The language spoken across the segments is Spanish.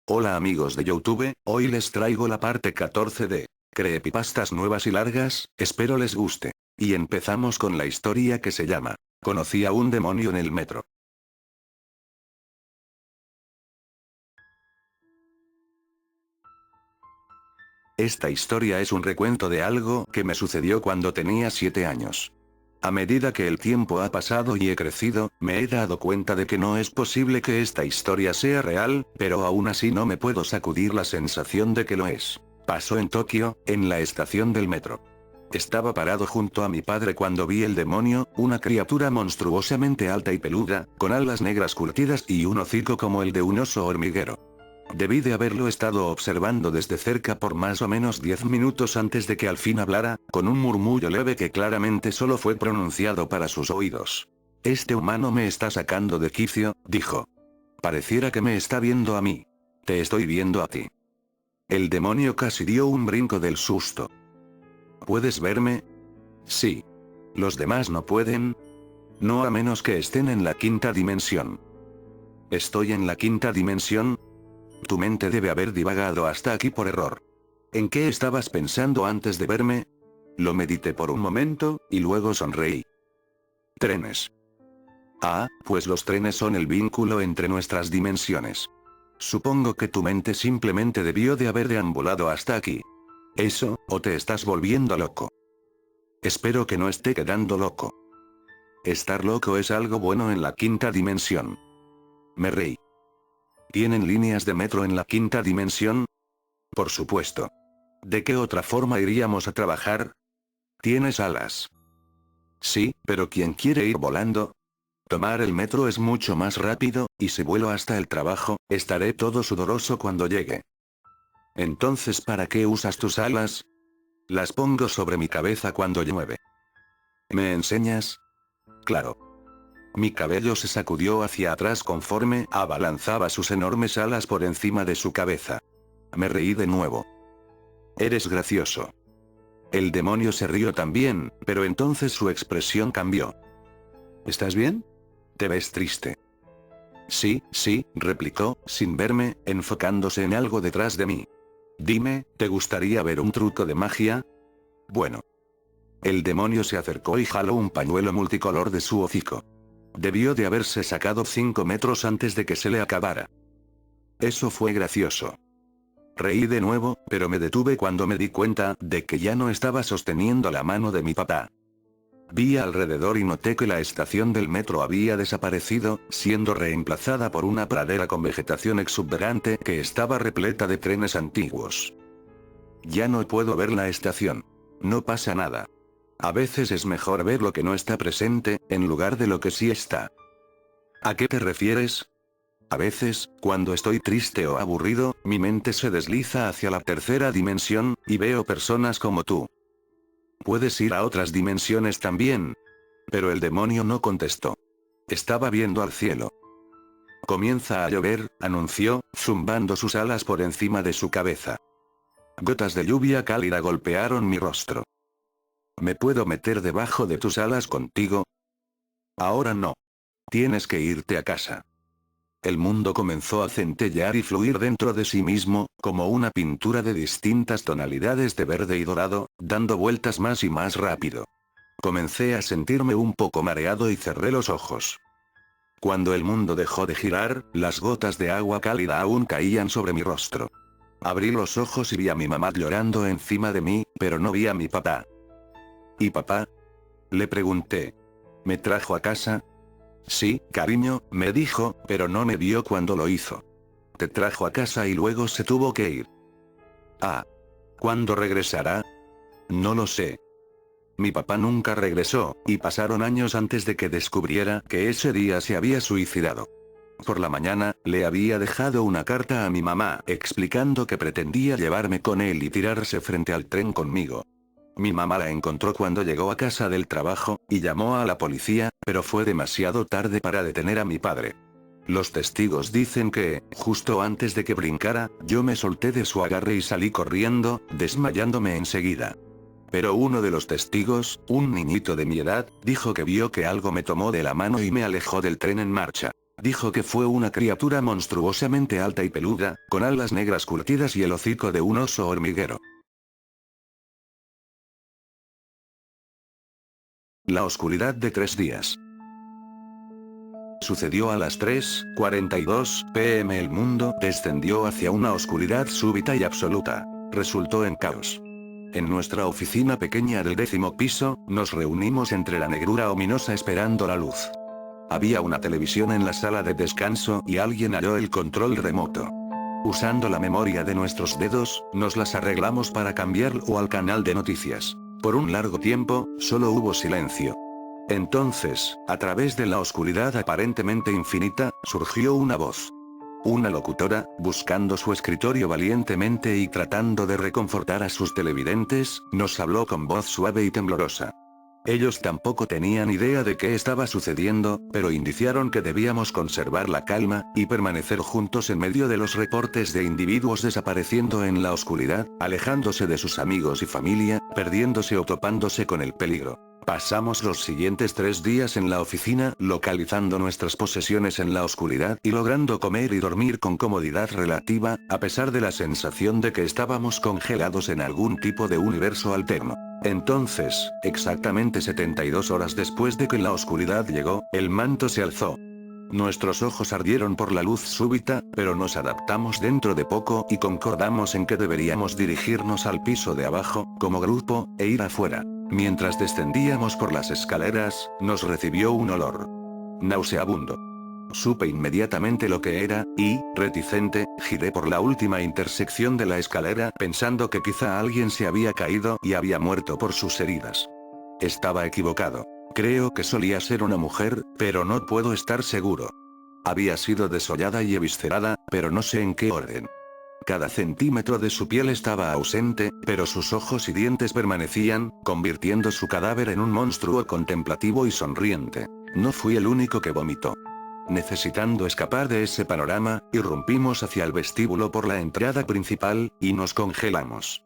Hola amigos de YouTube, hoy les traigo la parte 14 de Creepypastas nuevas y largas, espero les guste. Y empezamos con la historia que se llama Conocí a un demonio en el metro. Esta historia es un recuento de algo que me sucedió cuando tenía 7 años. A medida que el tiempo ha pasado y he crecido, me he dado cuenta de que no es posible que esta historia sea real, pero aún así no me puedo sacudir la sensación de que lo es. Pasó en Tokio, en la estación del metro. Estaba parado junto a mi padre cuando vi el demonio, una criatura monstruosamente alta y peluda, con alas negras curtidas y un hocico como el de un oso hormiguero. Debí de haberlo estado observando desde cerca por más o menos 10 minutos antes de que al fin hablara, con un murmullo leve que claramente solo fue pronunciado para sus oídos. Este humano me está sacando de quicio, dijo. Pareciera que me está viendo a mí. Te estoy viendo a ti. El demonio casi dio un brinco del susto. ¿Puedes verme? Sí. ¿Los demás no pueden? No a menos que estén en la quinta dimensión. ¿Estoy en la quinta dimensión? Tu mente debe haber divagado hasta aquí por error. ¿En qué estabas pensando antes de verme? Lo medité por un momento, y luego sonreí. Trenes. Ah, pues los trenes son el vínculo entre nuestras dimensiones. Supongo que tu mente simplemente debió de haber deambulado hasta aquí. Eso, o te estás volviendo loco. Espero que no esté quedando loco. Estar loco es algo bueno en la quinta dimensión. Me reí. ¿Tienen líneas de metro en la quinta dimensión? Por supuesto. ¿De qué otra forma iríamos a trabajar? ¿Tienes alas? Sí, pero ¿quién quiere ir volando? Tomar el metro es mucho más rápido, y si vuelo hasta el trabajo, estaré todo sudoroso cuando llegue. Entonces, ¿para qué usas tus alas? Las pongo sobre mi cabeza cuando llueve. ¿Me enseñas? Claro. Mi cabello se sacudió hacia atrás conforme abalanzaba sus enormes alas por encima de su cabeza. Me reí de nuevo. Eres gracioso. El demonio se rió también, pero entonces su expresión cambió. ¿Estás bien? Te ves triste. Sí, replicó, sin verme, enfocándose en algo detrás de mí. Dime, ¿te gustaría ver un truco de magia? Bueno. El demonio se acercó y jaló un pañuelo multicolor de su hocico. Debió de haberse sacado 5 metros antes de que se le acabara. Eso fue gracioso. Reí de nuevo, pero me detuve cuando me di cuenta de que ya no estaba sosteniendo la mano de mi papá. Vi alrededor y noté que la estación del metro había desaparecido, siendo reemplazada por una pradera con vegetación exuberante que estaba repleta de trenes antiguos. Ya no puedo ver la estación. No pasa nada. A veces es mejor ver lo que no está presente, en lugar de lo que sí está. ¿A qué te refieres? A veces, cuando estoy triste o aburrido, mi mente se desliza hacia la tercera dimensión, y veo personas como tú. ¿Puedes ir a otras dimensiones también? Pero el demonio no contestó. Estaba viendo al cielo. Comienza a llover, anunció, zumbando sus alas por encima de su cabeza. Gotas de lluvia cálida golpearon mi rostro. ¿Me puedo meter debajo de tus alas contigo? Ahora no. Tienes que irte a casa. El mundo comenzó a centellear y fluir dentro de sí mismo, como una pintura de distintas tonalidades de verde y dorado, dando vueltas más y más rápido. Comencé a sentirme un poco mareado y cerré los ojos. Cuando el mundo dejó de girar, las gotas de agua cálida aún caían sobre mi rostro. Abrí los ojos y vi a mi mamá llorando encima de mí, pero no vi a mi papá. ¿Y papá? Le pregunté. ¿Me trajo a casa? Sí, cariño, me dijo, pero no me vio cuando lo hizo. Te trajo a casa y luego se tuvo que ir. Ah. ¿Cuándo regresará? No lo sé. Mi papá nunca regresó, y pasaron años antes de que descubriera que ese día se había suicidado. Por la mañana, le había dejado una carta a mi mamá explicando que pretendía llevarme con él y tirarse frente al tren conmigo. Mi mamá la encontró cuando llegó a casa del trabajo, y llamó a la policía, pero fue demasiado tarde para detener a mi padre. Los testigos dicen que, justo antes de que brincara, yo me solté de su agarre y salí corriendo, desmayándome enseguida. Pero uno de los testigos, un niñito de mi edad, dijo que vio que algo me tomó de la mano y me alejó del tren en marcha. Dijo que fue una criatura monstruosamente alta y peluda, con alas negras curtidas y el hocico de un oso hormiguero. La oscuridad de 3 días. Sucedió a las 3:42 p.m. El mundo descendió hacia una oscuridad súbita y absoluta. Resultó en caos. En nuestra oficina pequeña del 10º piso, nos reunimos entre la negrura ominosa esperando la luz. Había una televisión en la sala de descanso y alguien halló el control remoto. Usando la memoria de nuestros dedos, nos las arreglamos para cambiarlo al canal de noticias. Por un largo tiempo, solo hubo silencio. Entonces, a través de la oscuridad aparentemente infinita, surgió una voz. Una locutora, buscando su escritorio valientemente y tratando de reconfortar a sus televidentes, nos habló con voz suave y temblorosa. Ellos tampoco tenían idea de qué estaba sucediendo, pero indiciaron que debíamos conservar la calma, y permanecer juntos en medio de los reportes de individuos desapareciendo en la oscuridad, alejándose de sus amigos y familia, perdiéndose o topándose con el peligro. Pasamos los siguientes 3 días en la oficina, localizando nuestras posesiones en la oscuridad y logrando comer y dormir con comodidad relativa, a pesar de la sensación de que estábamos congelados en algún tipo de universo alterno. Entonces, exactamente 72 horas después de que la oscuridad llegó, el manto se alzó. Nuestros ojos ardieron por la luz súbita, pero nos adaptamos dentro de poco y concordamos en que deberíamos dirigirnos al piso de abajo, como grupo, e ir afuera. Mientras descendíamos por las escaleras, nos recibió un olor nauseabundo. Supe inmediatamente lo que era, y, reticente, giré por la última intersección de la escalera pensando que quizá alguien se había caído y había muerto por sus heridas. Estaba equivocado. Creo que solía ser una mujer, pero no puedo estar seguro. Había sido desollada y eviscerada, pero no sé en qué orden. Cada centímetro de su piel estaba ausente, pero sus ojos y dientes permanecían, convirtiendo su cadáver en un monstruo contemplativo y sonriente. No fui el único que vomitó. Necesitando escapar de ese panorama, irrumpimos hacia el vestíbulo por la entrada principal, y nos congelamos.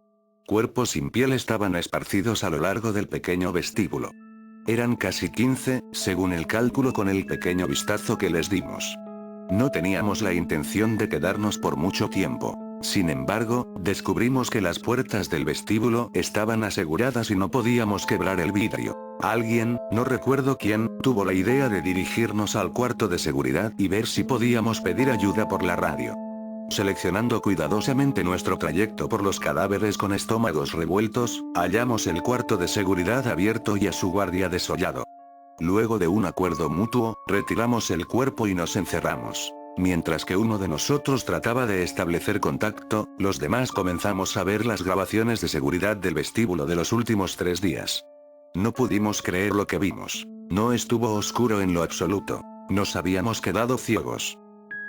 Cuerpos sin piel estaban esparcidos a lo largo del pequeño vestíbulo. Eran casi 15, según el cálculo con el pequeño vistazo que les dimos. No teníamos la intención de quedarnos por mucho tiempo. Sin embargo, descubrimos que las puertas del vestíbulo estaban aseguradas y no podíamos quebrar el vidrio. Alguien, no recuerdo quién, tuvo la idea de dirigirnos al cuarto de seguridad y ver si podíamos pedir ayuda por la radio. Seleccionando cuidadosamente nuestro trayecto por los cadáveres con estómagos revueltos, hallamos el cuarto de seguridad abierto y a su guardia desollado. Luego de un acuerdo mutuo, retiramos el cuerpo y nos encerramos. Mientras que uno de nosotros trataba de establecer contacto, los demás comenzamos a ver las grabaciones de seguridad del vestíbulo de los últimos 3 días. No pudimos creer lo que vimos. No estuvo oscuro en lo absoluto. Nos habíamos quedado ciegos.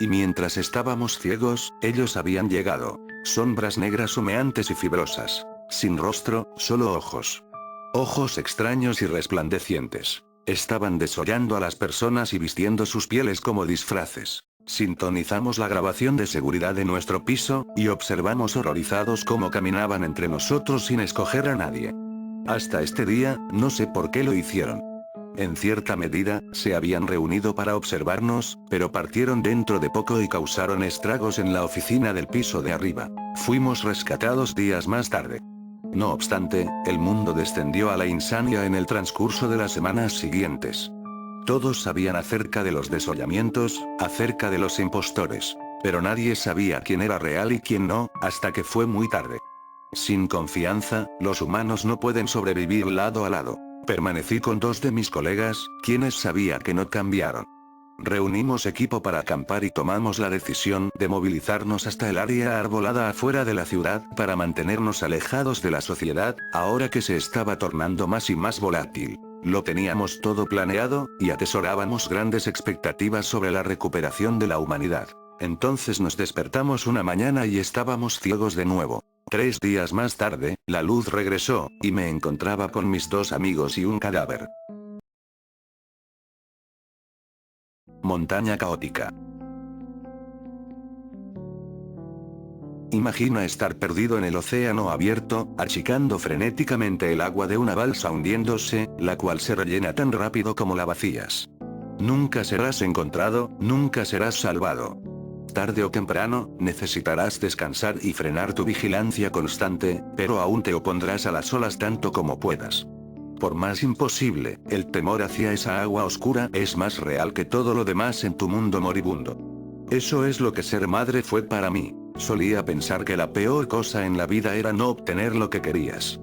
Y mientras estábamos ciegos, ellos habían llegado. Sombras negras humeantes y fibrosas. Sin rostro, solo ojos. Ojos extraños y resplandecientes. Estaban desollando a las personas y vistiendo sus pieles como disfraces. Sintonizamos la grabación de seguridad de nuestro piso, y observamos horrorizados cómo caminaban entre nosotros sin escoger a nadie. Hasta este día, no sé por qué lo hicieron. En cierta medida, se habían reunido para observarnos, pero partieron dentro de poco y causaron estragos en la oficina del piso de arriba. Fuimos rescatados días más tarde. No obstante, el mundo descendió a la insania en el transcurso de las semanas siguientes. Todos sabían acerca de los desollamientos, acerca de los impostores. Pero nadie sabía quién era real y quién no, hasta que fue muy tarde. Sin confianza, los humanos no pueden sobrevivir lado a lado. Permanecí con 2 de mis colegas, quienes sabía que no cambiaron. Reunimos equipo para acampar y tomamos la decisión de movilizarnos hasta el área arbolada afuera de la ciudad para mantenernos alejados de la sociedad, ahora que se estaba tornando más y más volátil. Lo teníamos todo planeado, y atesorábamos grandes expectativas sobre la recuperación de la humanidad. Entonces nos despertamos una mañana y estábamos ciegos de nuevo. 3 días más tarde, la luz regresó, y me encontraba con mis 2 amigos y un cadáver. Montaña caótica. Imagina estar perdido en el océano abierto, achicando frenéticamente el agua de una balsa hundiéndose, la cual se rellena tan rápido como la vacías. Nunca serás encontrado, nunca serás salvado. Tarde o temprano, necesitarás descansar y frenar tu vigilancia constante, pero aún te opondrás a las olas tanto como puedas. Por más imposible, el temor hacia esa agua oscura es más real que todo lo demás en tu mundo moribundo. Eso es lo que ser madre fue para mí. Solía pensar que la peor cosa en la vida era no obtener lo que querías.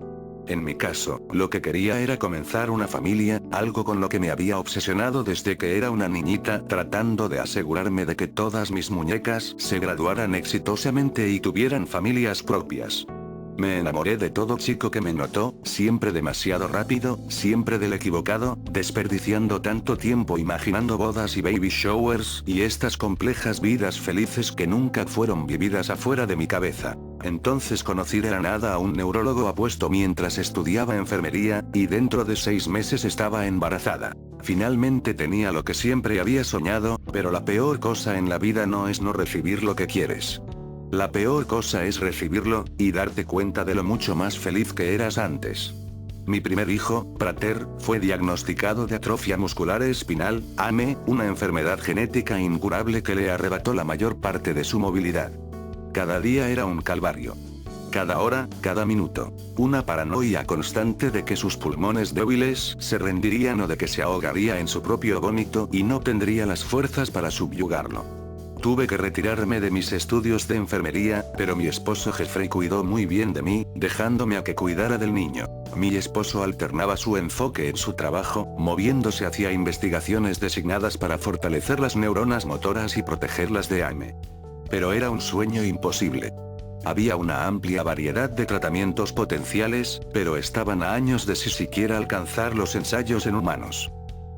En mi caso, lo que quería era comenzar una familia, algo con lo que me había obsesionado desde que era una niñita, tratando de asegurarme de que todas mis muñecas se graduaran exitosamente y tuvieran familias propias. Me enamoré de todo chico que me notó, siempre demasiado rápido, siempre del equivocado, desperdiciando tanto tiempo imaginando bodas y baby showers y estas complejas vidas felices que nunca fueron vividas afuera de mi cabeza. Entonces conocí de la nada a un neurólogo apuesto mientras estudiaba enfermería, y dentro de 6 meses estaba embarazada. Finalmente tenía lo que siempre había soñado, pero la peor cosa en la vida no es no recibir lo que quieres. La peor cosa es recibirlo, y darte cuenta de lo mucho más feliz que eras antes. Mi primer hijo, Prater, fue diagnosticado de atrofia muscular espinal, AME, una enfermedad genética incurable que le arrebató la mayor parte de su movilidad. Cada día era un calvario. Cada hora, cada minuto. Una paranoia constante de que sus pulmones débiles se rendirían o de que se ahogaría en su propio vómito y no tendría las fuerzas para subyugarlo. Tuve que retirarme de mis estudios de enfermería, pero mi esposo Jeffrey cuidó muy bien de mí, dejándome a que cuidara del niño. Mi esposo alternaba su enfoque en su trabajo, moviéndose hacia investigaciones designadas para fortalecer las neuronas motoras y protegerlas de AME. Pero era un sueño imposible. Había una amplia variedad de tratamientos potenciales, pero estaban a años de si siquiera alcanzar los ensayos en humanos.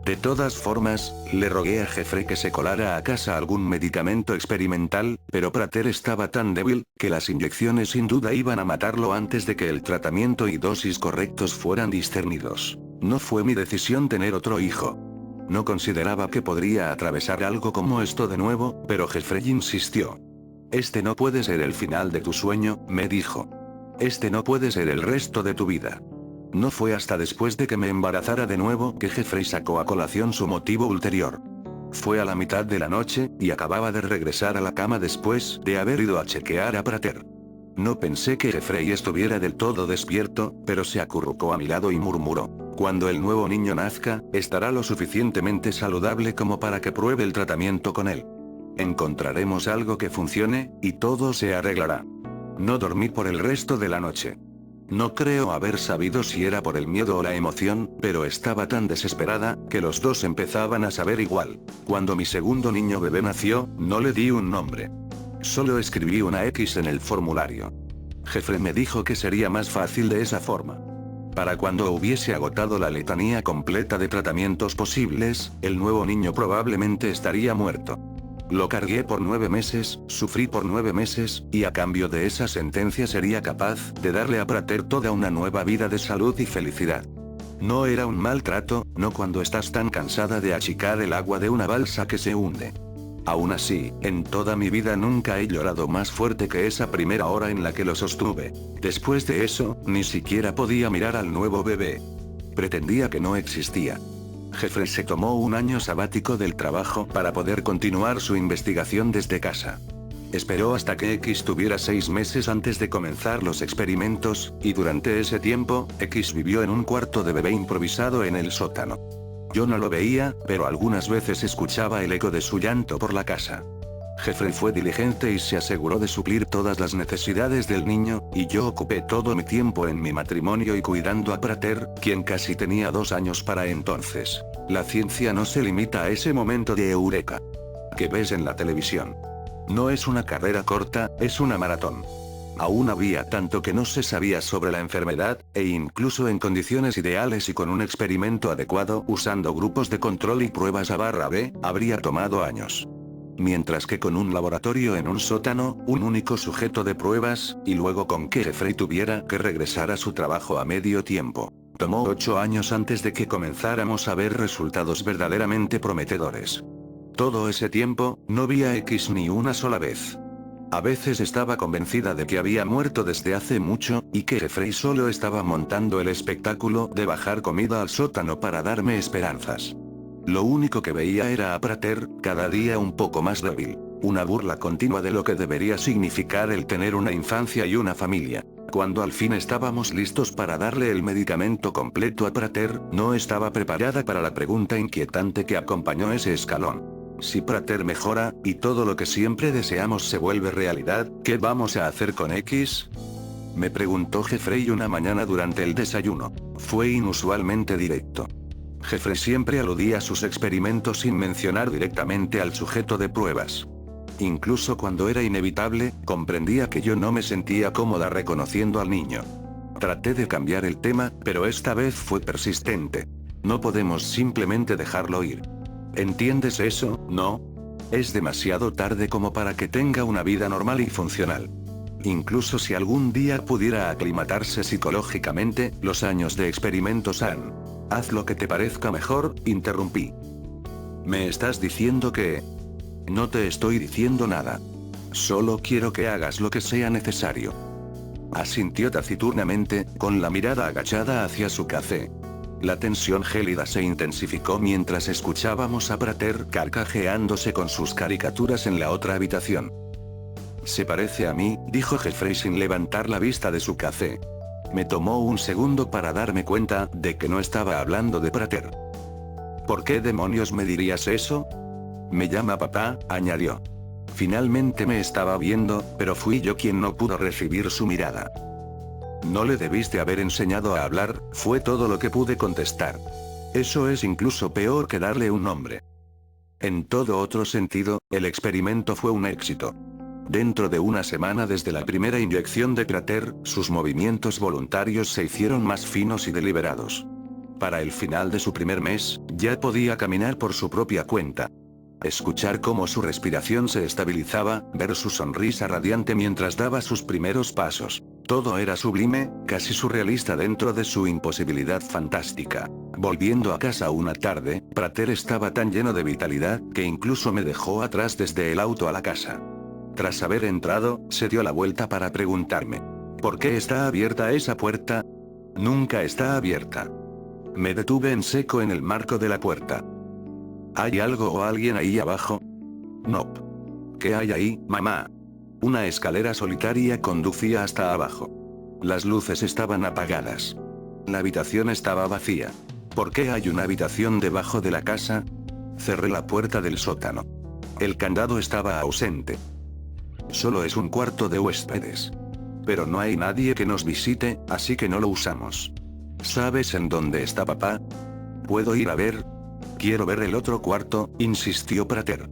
De todas formas, le rogué a Jeffrey que se colara a casa algún medicamento experimental, pero Prater estaba tan débil, que las inyecciones sin duda iban a matarlo antes de que el tratamiento y dosis correctos fueran discernidos. No fue mi decisión tener otro hijo. No consideraba que podría atravesar algo como esto de nuevo, pero Jeffrey insistió. Este no puede ser el final de tu sueño, me dijo. Este no puede ser el resto de tu vida. No fue hasta después de que me embarazara de nuevo que Jeffrey sacó a colación su motivo ulterior. Fue a la mitad de la noche, y acababa de regresar a la cama después de haber ido a chequear a Prater. No pensé que Jeffrey estuviera del todo despierto, pero se acurrucó a mi lado y murmuró. Cuando el nuevo niño nazca, estará lo suficientemente saludable como para que pruebe el tratamiento con él. Encontraremos algo que funcione, y todo se arreglará. No dormí por el resto de la noche. No creo haber sabido si era por el miedo o la emoción, pero estaba tan desesperada, que los dos empezaban a saber igual. Cuando mi segundo niño bebé nació, no le di un nombre. Solo escribí una X en el formulario. Jeffrey me dijo que sería más fácil de esa forma. Para cuando hubiese agotado la letanía completa de tratamientos posibles, el nuevo niño probablemente estaría muerto. Lo cargué por 9 meses, sufrí por 9 meses, y a cambio de esa sentencia sería capaz de darle a Prater toda una nueva vida de salud y felicidad. No era un maltrato, no cuando estás tan cansada de achicar el agua de una balsa que se hunde. Aún así, en toda mi vida nunca he llorado más fuerte que esa primera hora en la que lo sostuve. Después de eso, ni siquiera podía mirar al nuevo bebé. Pretendía que no existía. Jeffrey se tomó un año sabático del trabajo para poder continuar su investigación desde casa. Esperó hasta que X tuviera 6 meses antes de comenzar los experimentos, y durante ese tiempo, X vivió en un cuarto de bebé improvisado en el sótano. Yo no lo veía, pero algunas veces escuchaba el eco de su llanto por la casa. Jeffrey fue diligente y se aseguró de suplir todas las necesidades del niño, y yo ocupé todo mi tiempo en mi matrimonio y cuidando a Prater, quien casi tenía 2 años para entonces. La ciencia no se limita a ese momento de eureka que ves en la televisión. No es una carrera corta, es una maratón. Aún había tanto que no se sabía sobre la enfermedad, e incluso en condiciones ideales y con un experimento adecuado usando grupos de control y pruebas A/B, habría tomado años. Mientras que con un laboratorio en un sótano, un único sujeto de pruebas, y luego con que Jeffrey tuviera que regresar a su trabajo a medio tiempo. Tomó 8 años antes de que comenzáramos a ver resultados verdaderamente prometedores. Todo ese tiempo, no vi a X ni una sola vez. A veces estaba convencida de que había muerto desde hace mucho, y que Jeffrey solo estaba montando el espectáculo de bajar comida al sótano para darme esperanzas. Lo único que veía era a Prater, cada día un poco más débil. Una burla continua de lo que debería significar el tener una infancia y una familia. Cuando al fin estábamos listos para darle el medicamento completo a Prater, no estaba preparada para la pregunta inquietante que acompañó ese escalón. Si Prater mejora, y todo lo que siempre deseamos se vuelve realidad, ¿qué vamos a hacer con X? Me preguntó Jeffrey una mañana durante el desayuno. Fue inusualmente directo. Jeffrey siempre aludía a sus experimentos sin mencionar directamente al sujeto de pruebas. Incluso cuando era inevitable, comprendía que yo no me sentía cómoda reconociendo al niño. Traté de cambiar el tema, pero esta vez fue persistente. No podemos simplemente dejarlo ir. ¿Entiendes eso, no? Es demasiado tarde como para que tenga una vida normal y funcional. Incluso si algún día pudiera aclimatarse psicológicamente, los años de experimentos han... Haz lo que te parezca mejor, interrumpí. ¿Me estás diciendo que...? No te estoy diciendo nada. Solo quiero que hagas lo que sea necesario. Asintió taciturnamente, con la mirada agachada hacia su café. La tensión gélida se intensificó mientras escuchábamos a Prater carcajeándose con sus caricaturas en la otra habitación. Se parece a mí, dijo Jeffrey sin levantar la vista de su café. Me tomó un segundo para darme cuenta de que no estaba hablando de Prater. ¿Por qué demonios me dirías eso? Me llama papá, añadió. Finalmente me estaba viendo, pero fui yo quien no pudo recibir su mirada. No le debiste haber enseñado a hablar, fue todo lo que pude contestar. Eso es incluso peor que darle un nombre. En todo otro sentido, el experimento fue un éxito. Dentro de una semana desde la primera inyección de Prater, sus movimientos voluntarios se hicieron más finos y deliberados. Para el final de su primer mes, ya podía caminar por su propia cuenta. Escuchar cómo su respiración se estabilizaba, ver su sonrisa radiante mientras daba sus primeros pasos. Todo era sublime, casi surrealista dentro de su imposibilidad fantástica. Volviendo a casa una tarde, Prater estaba tan lleno de vitalidad, que incluso me dejó atrás desde el auto a la casa. Tras haber entrado, se dio la vuelta para preguntarme: ¿por qué está abierta esa puerta? Nunca está abierta. Me detuve en seco en el marco de la puerta. ¿Hay algo o alguien ahí abajo? No. ¿Qué hay ahí, mamá? Una escalera solitaria conducía hasta abajo. Las luces estaban apagadas. La habitación estaba vacía. ¿Por qué hay una habitación debajo de la casa? Cerré la puerta del sótano. El candado estaba ausente. Solo es un cuarto de huéspedes. Pero no hay nadie que nos visite, así que no lo usamos. ¿Sabes en dónde está papá? ¿Puedo ir a ver? Quiero ver el otro cuarto, insistió Prater.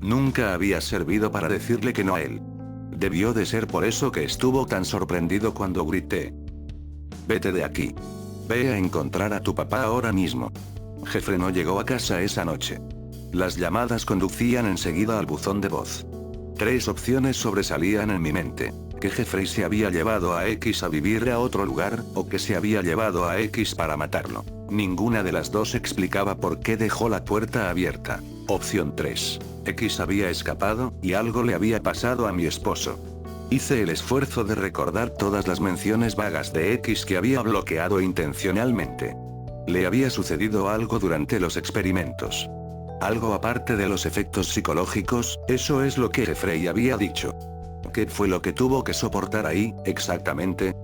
Nunca había servido para decirle que no a él. Debió de ser por eso que estuvo tan sorprendido cuando grité: vete de aquí. Ve a encontrar a tu papá ahora mismo. Jeffrey no llegó a casa esa noche. Las llamadas conducían enseguida al buzón de voz. 3 opciones sobresalían en mi mente. Que Jeffrey se había llevado a X a vivir a otro lugar, o que se había llevado a X para matarlo. Ninguna de las dos explicaba por qué dejó la puerta abierta. Opción 3. X había escapado, y algo le había pasado a mi esposo. Hice el esfuerzo de recordar todas las menciones vagas de X que había bloqueado intencionalmente. Le había sucedido algo durante los experimentos. Algo aparte de los efectos psicológicos, eso es lo que Jeffrey había dicho. ¿Qué fue lo que tuvo que soportar ahí, exactamente?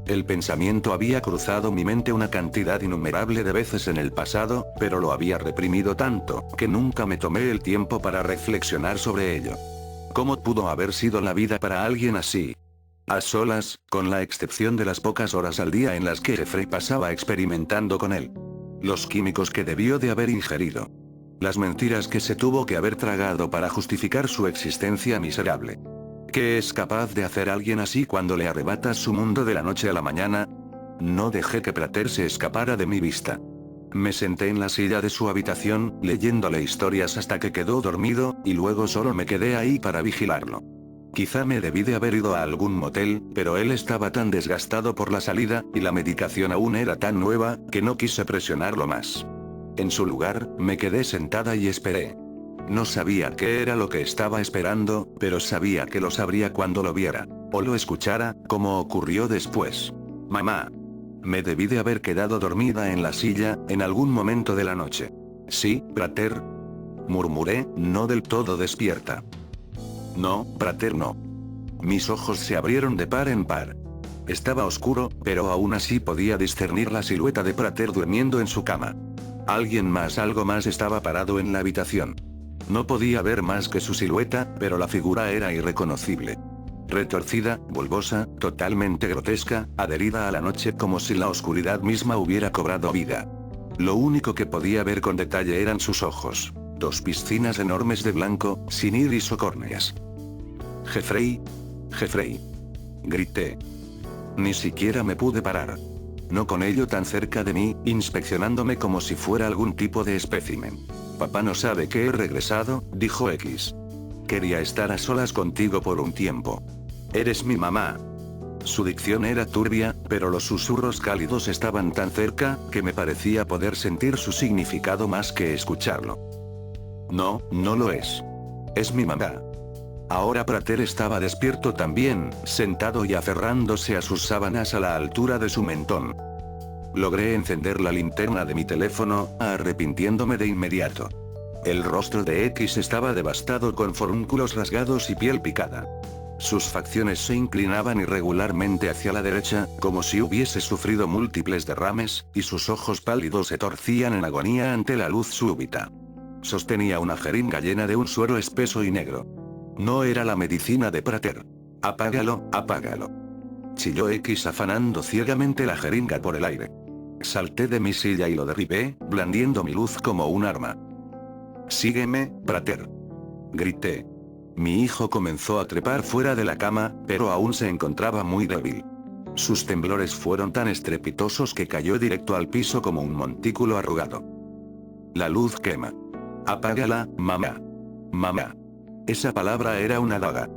El pensamiento había cruzado mi mente una cantidad innumerable de veces en el pasado, pero lo había reprimido tanto, que nunca me tomé el tiempo para reflexionar sobre ello. ¿Cómo pudo haber sido la vida para alguien así? A solas, con la excepción de las pocas horas al día en las que Jeffrey pasaba experimentando con él. Los químicos que debió de haber ingerido. Las mentiras que se tuvo que haber tragado para justificar su existencia miserable. ¿Qué es capaz de hacer alguien así cuando le arrebatas su mundo de la noche a la mañana? No dejé que Prater se escapara de mi vista. Me senté en la silla de su habitación, leyéndole historias hasta que quedó dormido, y luego solo me quedé ahí para vigilarlo. Quizá me debí de haber ido a algún motel, pero él estaba tan desgastado por la salida, y la medicación aún era tan nueva, que no quise presionarlo más. En su lugar, me quedé sentada y esperé. No sabía qué era lo que estaba esperando, pero sabía que lo sabría cuando lo viera. O lo escuchara, como ocurrió después. Mamá. Me debí de haber quedado dormida en la silla, en algún momento de la noche. Sí, Prater. Murmuré, no del todo despierta. No, Prater no. Mis ojos se abrieron de par en par. Estaba oscuro, pero aún así podía discernir la silueta de Prater durmiendo en su cama. Algo más estaba parado en la habitación. No podía ver más que su silueta, pero la figura era irreconocible. Retorcida, bulbosa, totalmente grotesca, adherida a la noche como si la oscuridad misma hubiera cobrado vida. Lo único que podía ver con detalle eran sus ojos. 2 piscinas enormes de blanco, sin iris o córneas. Jeffrey. Jeffrey. Grité. Ni siquiera me pude parar. No con ello tan cerca de mí, inspeccionándome como si fuera algún tipo de espécimen. Papá no sabe que he regresado, dijo X. Quería estar a solas contigo por un tiempo. Eres mi mamá. Su dicción era turbia, pero los susurros cálidos estaban tan cerca, que me parecía poder sentir su significado más que escucharlo. No, no lo es. Es mi mamá. Ahora Prater estaba despierto también, sentado y aferrándose a sus sábanas a la altura de su mentón. Logré encender la linterna de mi teléfono, arrepintiéndome de inmediato. El rostro de X estaba devastado con forúnculos rasgados y piel picada. Sus facciones se inclinaban irregularmente hacia la derecha, como si hubiese sufrido múltiples derrames, y sus ojos pálidos se torcían en agonía ante la luz súbita. Sostenía una jeringa llena de un suero espeso y negro. No era la medicina de Prater. Apágalo, apágalo. Chilló X afanando ciegamente la jeringa por el aire. Salté de mi silla y lo derribé, blandiendo mi luz como un arma. Sígueme, Prater. Grité. Mi hijo comenzó a trepar fuera de la cama, pero aún se encontraba muy débil. Sus temblores fueron tan estrepitosos que cayó directo al piso como un montículo arrugado. La luz quema. Apágala, mamá. Mamá. Esa palabra era una daga.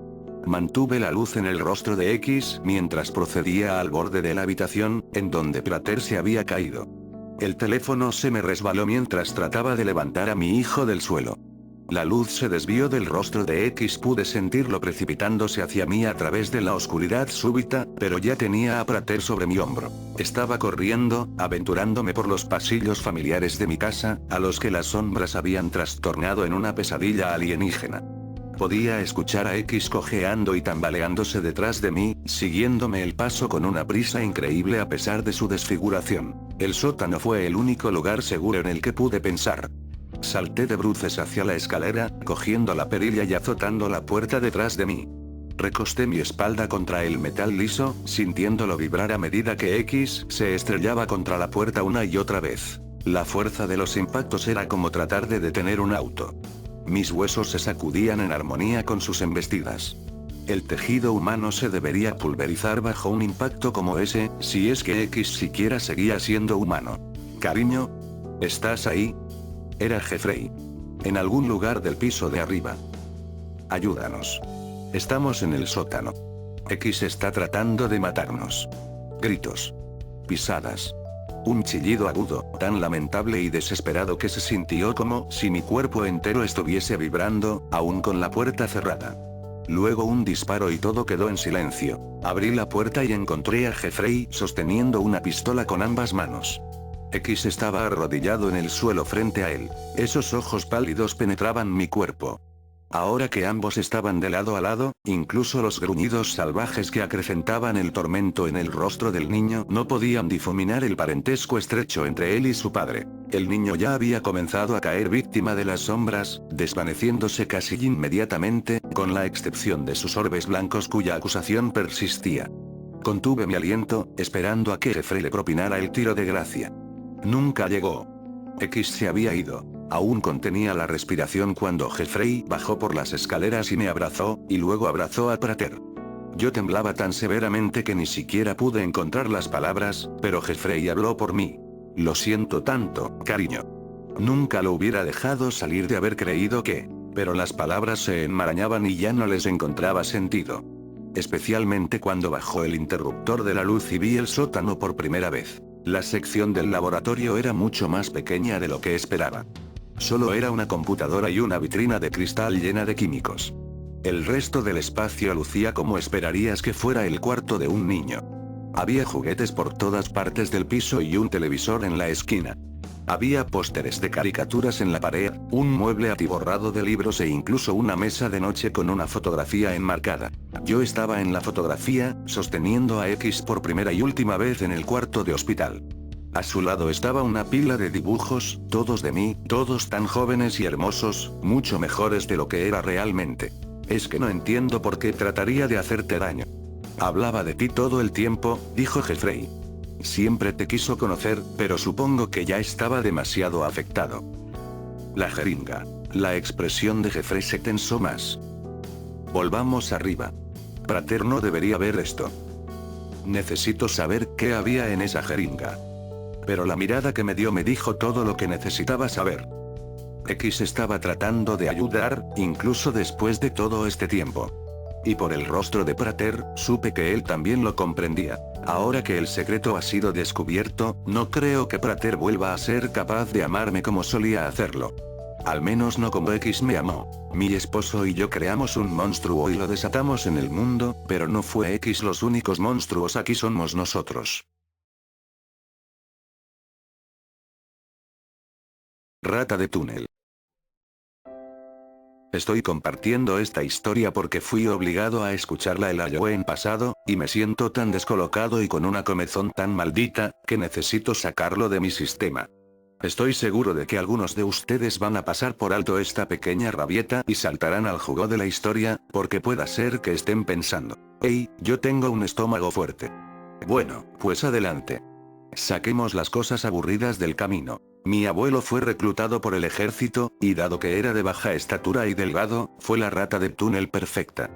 Mantuve la luz en el rostro de X mientras procedía al borde de la habitación, en donde Prater se había caído. El teléfono se me resbaló mientras trataba de levantar a mi hijo del suelo. La luz se desvió del rostro de X, pude sentirlo precipitándose hacia mí a través de la oscuridad súbita, pero ya tenía a Prater sobre mi hombro. Estaba corriendo, aventurándome por los pasillos familiares de mi casa, a los que las sombras habían trastornado en una pesadilla alienígena. Podía escuchar a X cojeando y tambaleándose detrás de mí, siguiéndome el paso con una prisa increíble a pesar de su desfiguración. El sótano fue el único lugar seguro en el que pude pensar. Salté de bruces hacia la escalera, cogiendo la perilla y azotando la puerta detrás de mí. Recosté mi espalda contra el metal liso, sintiéndolo vibrar a medida que X se estrellaba contra la puerta una y otra vez. La fuerza de los impactos era como tratar de detener un auto. Mis huesos se sacudían en armonía con sus embestidas. El tejido humano se debería pulverizar bajo un impacto como ese, si es que X siquiera seguía siendo humano. Cariño. ¿Estás ahí? Era Jeffrey. En algún lugar del piso de arriba. Ayúdanos. Estamos en el sótano. X está tratando de matarnos. Gritos. Pisadas. Un chillido agudo, tan lamentable y desesperado que se sintió como si mi cuerpo entero estuviese vibrando, aún con la puerta cerrada. Luego un disparo y todo quedó en silencio. Abrí la puerta y encontré a Jeffrey sosteniendo una pistola con ambas manos. X estaba arrodillado en el suelo frente a él. Esos ojos pálidos penetraban mi cuerpo. Ahora que ambos estaban de lado a lado, incluso los gruñidos salvajes que acrecentaban el tormento en el rostro del niño no podían difuminar el parentesco estrecho entre él y su padre. El niño ya había comenzado a caer víctima de las sombras, desvaneciéndose casi inmediatamente, con la excepción de sus orbes blancos cuya acusación persistía. Contuve mi aliento, esperando a que Jeffrey le propinara el tiro de gracia. Nunca llegó. X se había ido. Aún contenía la respiración cuando Jeffrey bajó por las escaleras y me abrazó, y luego abrazó a Prater. Yo temblaba tan severamente que ni siquiera pude encontrar las palabras, pero Jeffrey habló por mí. Lo siento tanto, cariño. Nunca lo hubiera dejado salir de haber creído que... Pero las palabras se enmarañaban y ya no les encontraba sentido. Especialmente cuando bajó el interruptor de la luz y vi el sótano por primera vez. La sección del laboratorio era mucho más pequeña de lo que esperaba. Solo era una computadora y una vitrina de cristal llena de químicos. El resto del espacio lucía como esperarías que fuera el cuarto de un niño. Había juguetes por todas partes del piso y un televisor en la esquina. Había pósteres de caricaturas en la pared, un mueble atiborrado de libros e incluso una mesa de noche con una fotografía enmarcada. Yo estaba en la fotografía, sosteniendo a X por primera y última vez en el cuarto de hospital. A su lado estaba una pila de dibujos, todos de mí, todos tan jóvenes y hermosos, mucho mejores de lo que era realmente. Es que no entiendo por qué trataría de hacerte daño. Hablaba de ti todo el tiempo, dijo Jeffrey. Siempre te quiso conocer, pero supongo que ya estaba demasiado afectado. La jeringa. La expresión de Jeffrey se tensó más. Volvamos arriba. Prater no debería ver esto. Necesito saber qué había en esa jeringa. Pero la mirada que me dio me dijo todo lo que necesitaba saber. X estaba tratando de ayudar, incluso después de todo este tiempo. Y por el rostro de Prater, supe que él también lo comprendía. Ahora que el secreto ha sido descubierto, no creo que Prater vuelva a ser capaz de amarme como solía hacerlo. Al menos no como X me amó. Mi esposo y yo creamos un monstruo y lo desatamos en el mundo, pero no fue X los únicos monstruos, aquí somos nosotros. Rata de túnel. Estoy compartiendo esta historia porque fui obligado a escucharla el Halloween pasado, y me siento tan descolocado y con una comezón tan maldita, que necesito sacarlo de mi sistema. Estoy seguro de que algunos de ustedes van a pasar por alto esta pequeña rabieta y saltarán al jugo de la historia, porque pueda ser que estén pensando: hey, yo tengo un estómago fuerte. Bueno, pues adelante. Saquemos las cosas aburridas del camino. Mi abuelo fue reclutado por el ejército, y dado que era de baja estatura y delgado, fue la rata de túnel perfecta.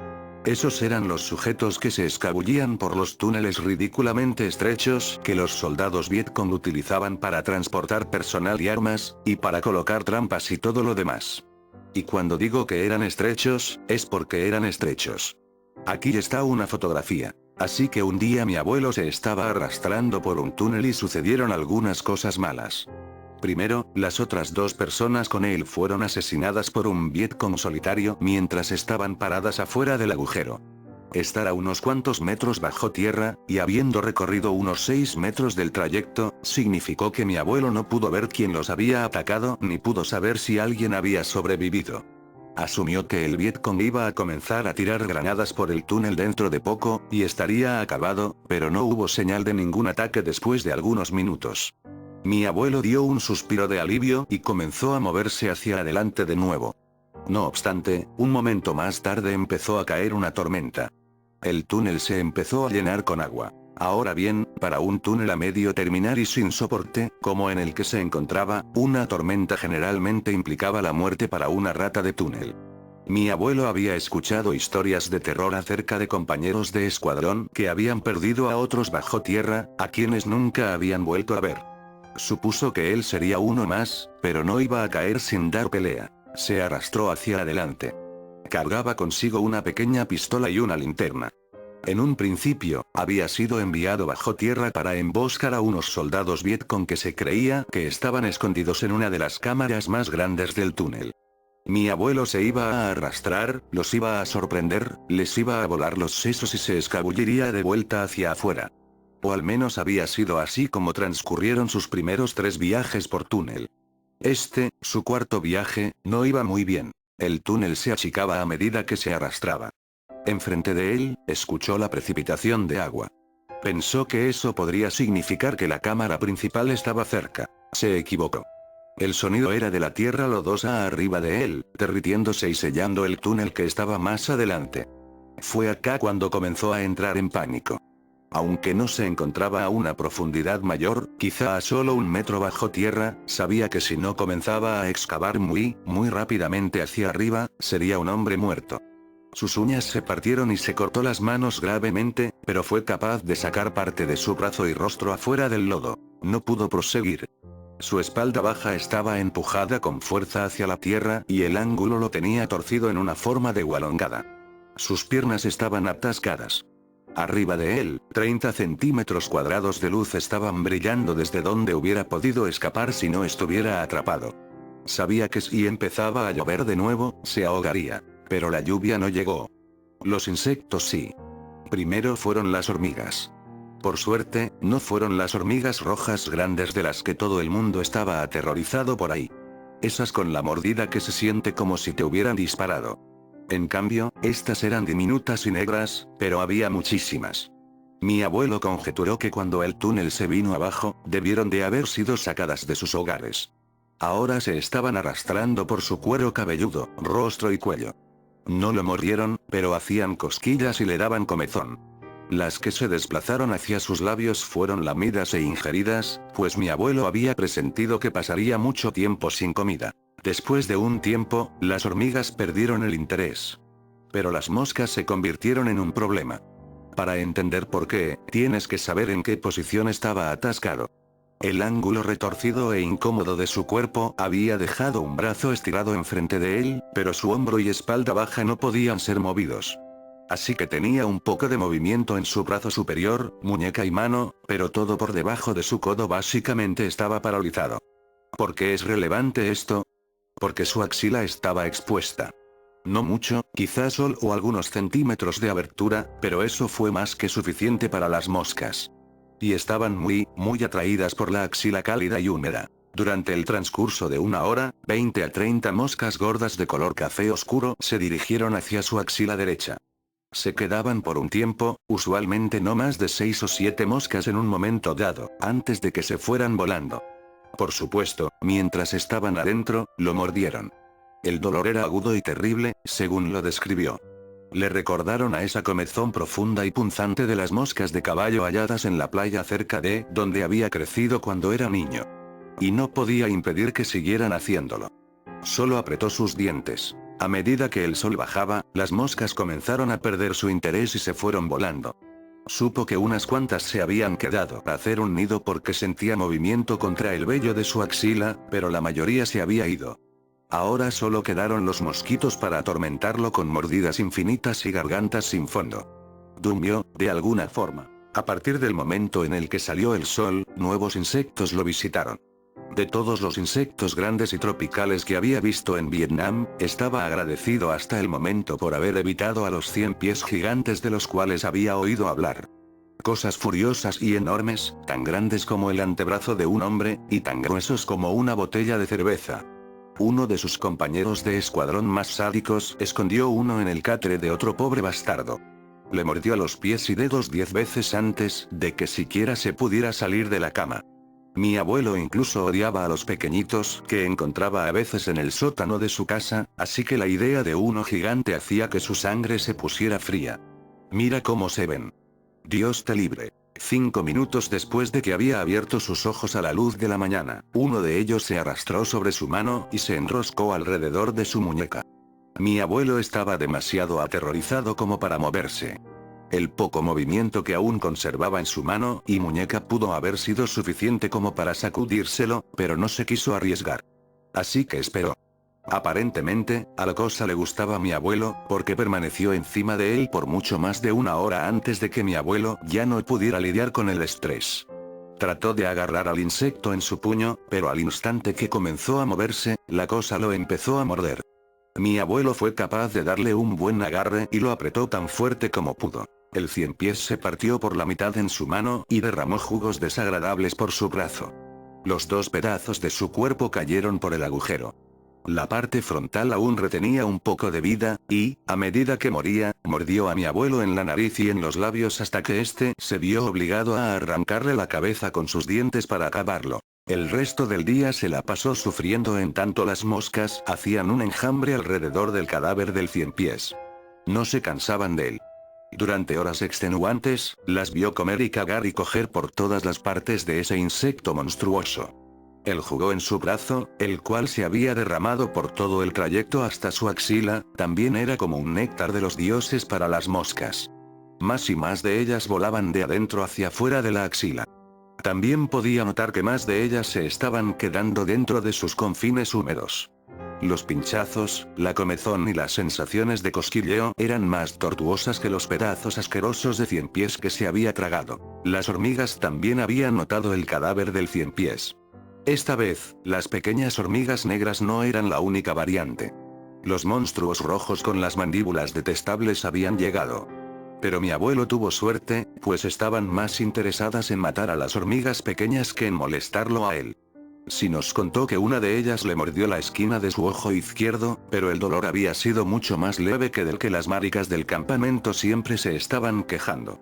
Esos eran los sujetos que se escabullían por los túneles ridículamente estrechos que los soldados Vietcong utilizaban para transportar personal y armas, y para colocar trampas y todo lo demás. Y cuando digo que eran estrechos, es porque eran estrechos. Aquí está una fotografía. Así que un día mi abuelo se estaba arrastrando por un túnel y sucedieron algunas cosas malas. Primero, las otras dos personas con él fueron asesinadas por un Vietcong solitario mientras estaban paradas afuera del agujero. Estar a unos cuantos metros bajo tierra, y habiendo recorrido unos 6 metros del trayecto, significó que mi abuelo no pudo ver quién los había atacado ni pudo saber si alguien había sobrevivido. Asumió que el Vietcong iba a comenzar a tirar granadas por el túnel dentro de poco, y estaría acabado, pero no hubo señal de ningún ataque después de algunos minutos. Mi abuelo dio un suspiro de alivio y comenzó a moverse hacia adelante de nuevo. No obstante, un momento más tarde empezó a caer una tormenta. El túnel se empezó a llenar con agua. Ahora bien, para un túnel a medio terminar y sin soporte, como en el que se encontraba, una tormenta generalmente implicaba la muerte para una rata de túnel. Mi abuelo había escuchado historias de terror acerca de compañeros de escuadrón que habían perdido a otros bajo tierra, a quienes nunca habían vuelto a ver. Supuso que él sería uno más, pero no iba a caer sin dar pelea. Se arrastró hacia adelante. Cargaba consigo una pequeña pistola y una linterna. En un principio, había sido enviado bajo tierra para emboscar a unos soldados Vietcong que se creía que estaban escondidos en una de las cámaras más grandes del túnel. Mi abuelo se iba a arrastrar, los iba a sorprender, les iba a volar los sesos y se escabulliría de vuelta hacia afuera. O al menos había sido así como transcurrieron sus primeros 3 viajes por túnel. Su cuarto viaje, no iba muy bien. El túnel se achicaba a medida que se arrastraba. Enfrente de él, escuchó la precipitación de agua. Pensó que eso podría significar que la cámara principal estaba cerca. Se equivocó. El sonido era de la tierra lodosa arriba de él, derritiéndose y sellando el túnel que estaba más adelante. Fue acá cuando comenzó a entrar en pánico. Aunque no se encontraba a una profundidad mayor, quizá a solo 1 metro bajo tierra, sabía que si no comenzaba a excavar muy rápidamente hacia arriba, sería un hombre muerto. Sus uñas se partieron y se cortó las manos gravemente, pero fue capaz de sacar parte de su brazo y rostro afuera del lodo. No pudo proseguir. Su espalda baja estaba empujada con fuerza hacia la tierra y el ángulo lo tenía torcido en una forma de gualongada. Sus piernas estaban atascadas. Arriba de él, 30 centímetros cuadrados de luz estaban brillando desde donde hubiera podido escapar si no estuviera atrapado. Sabía que si empezaba a llover de nuevo, se ahogaría. Pero la lluvia no llegó. Los insectos sí. Primero fueron las hormigas. Por suerte, no fueron las hormigas rojas grandes de las que todo el mundo estaba aterrorizado por ahí. Esas con la mordida que se siente como si te hubieran disparado. En cambio, estas eran diminutas y negras, pero había muchísimas. Mi abuelo conjeturó que cuando el túnel se vino abajo, debieron de haber sido sacadas de sus hogares. Ahora se estaban arrastrando por su cuero cabelludo, rostro y cuello. No lo mordieron, pero hacían cosquillas y le daban comezón. Las que se desplazaron hacia sus labios fueron lamidas e ingeridas, pues mi abuelo había presentido que pasaría mucho tiempo sin comida. Después de un tiempo, las hormigas perdieron el interés. Pero las moscas se convirtieron en un problema. Para entender por qué, tienes que saber en qué posición estaba atascado. El ángulo retorcido e incómodo de su cuerpo había dejado un brazo estirado enfrente de él, pero su hombro y espalda baja no podían ser movidos. Así que tenía un poco de movimiento en su brazo superior, muñeca y mano, pero todo por debajo de su codo básicamente estaba paralizado. ¿Por qué es relevante esto? Porque su axila estaba expuesta. No mucho, quizás solo algunos centímetros de abertura, pero eso fue más que suficiente para las moscas. Y estaban muy atraídas por la axila cálida y húmeda. Durante el transcurso de una hora, 20 a 30 moscas gordas de color café oscuro se dirigieron hacia su axila derecha. Se quedaban por un tiempo, usualmente no más de 6 o 7 moscas en un momento dado, antes de que se fueran volando. Por supuesto, mientras estaban adentro, lo mordieron. El dolor era agudo y terrible, según lo describió. Le recordaron a esa comezón profunda y punzante de las moscas de caballo halladas en la playa cerca de donde había crecido cuando era niño. Y no podía impedir que siguieran haciéndolo. Solo apretó sus dientes. A medida que el sol bajaba, las moscas comenzaron a perder su interés y se fueron volando. Supo que unas cuantas se habían quedado a hacer un nido porque sentía movimiento contra el vello de su axila, pero la mayoría se había ido. Ahora solo quedaron los mosquitos para atormentarlo con mordidas infinitas y gargantas sin fondo. Durmió, de alguna forma. A partir del momento en el que salió el sol, nuevos insectos lo visitaron. De todos los insectos grandes y tropicales que había visto en Vietnam, estaba agradecido hasta el momento por haber evitado a los 100 pies gigantes de los cuales había oído hablar. Cosas furiosas y enormes, tan grandes como el antebrazo de un hombre, y tan gruesos como una botella de cerveza. Uno de sus compañeros de escuadrón más sádicos escondió uno en el catre de otro pobre bastardo. Le mordió los pies y dedos 10 veces antes de que siquiera se pudiera salir de la cama. Mi abuelo incluso odiaba a los pequeñitos que encontraba a veces en el sótano de su casa, así que la idea de uno gigante hacía que su sangre se pusiera fría. Mira cómo se ven. Dios te libre. 5 minutos después de que había abierto sus ojos a la luz de la mañana, uno de ellos se arrastró sobre su mano y se enroscó alrededor de su muñeca. Mi abuelo estaba demasiado aterrorizado como para moverse. El poco movimiento que aún conservaba en su mano y muñeca pudo haber sido suficiente como para sacudírselo, pero no se quiso arriesgar. Así que esperó. Aparentemente, a la cosa le gustaba a mi abuelo, porque permaneció encima de él por mucho más de una hora antes de que mi abuelo ya no pudiera lidiar con el estrés. Trató de agarrar al insecto en su puño, pero al instante que comenzó a moverse, la cosa lo empezó a morder. Mi abuelo fue capaz de darle un buen agarre y lo apretó tan fuerte como pudo. El 100 pies se partió por la mitad en su mano y derramó jugos desagradables por su brazo. Los 2 pedazos de su cuerpo cayeron por el agujero. La parte frontal aún retenía un poco de vida, y, a medida que moría, mordió a mi abuelo en la nariz y en los labios hasta que éste se vio obligado a arrancarle la cabeza con sus dientes para acabarlo. El resto del día se la pasó sufriendo en tanto las moscas hacían un enjambre alrededor del cadáver del 100 pies. No se cansaban de él. Durante horas extenuantes, las vio comer y cagar y coger por todas las partes de ese insecto monstruoso. Él jugó en su brazo, el cual se había derramado por todo el trayecto hasta su axila, también era como un néctar de los dioses para las moscas. Más y más de ellas volaban de adentro hacia afuera de la axila. También podía notar que más de ellas se estaban quedando dentro de sus confines húmedos. Los pinchazos, la comezón y las sensaciones de cosquilleo eran más tortuosas que los pedazos asquerosos de 100 pies que se había tragado. Las hormigas también habían notado el cadáver del 100 pies. Esta vez, las pequeñas hormigas negras no eran la única variante. Los monstruos rojos con las mandíbulas detestables habían llegado. Pero mi abuelo tuvo suerte, pues estaban más interesadas en matar a las hormigas pequeñas que en molestarlo a él. Sí nos contó que una de ellas le mordió la esquina de su ojo izquierdo, pero el dolor había sido mucho más leve que del que las maricas del campamento siempre se estaban quejando.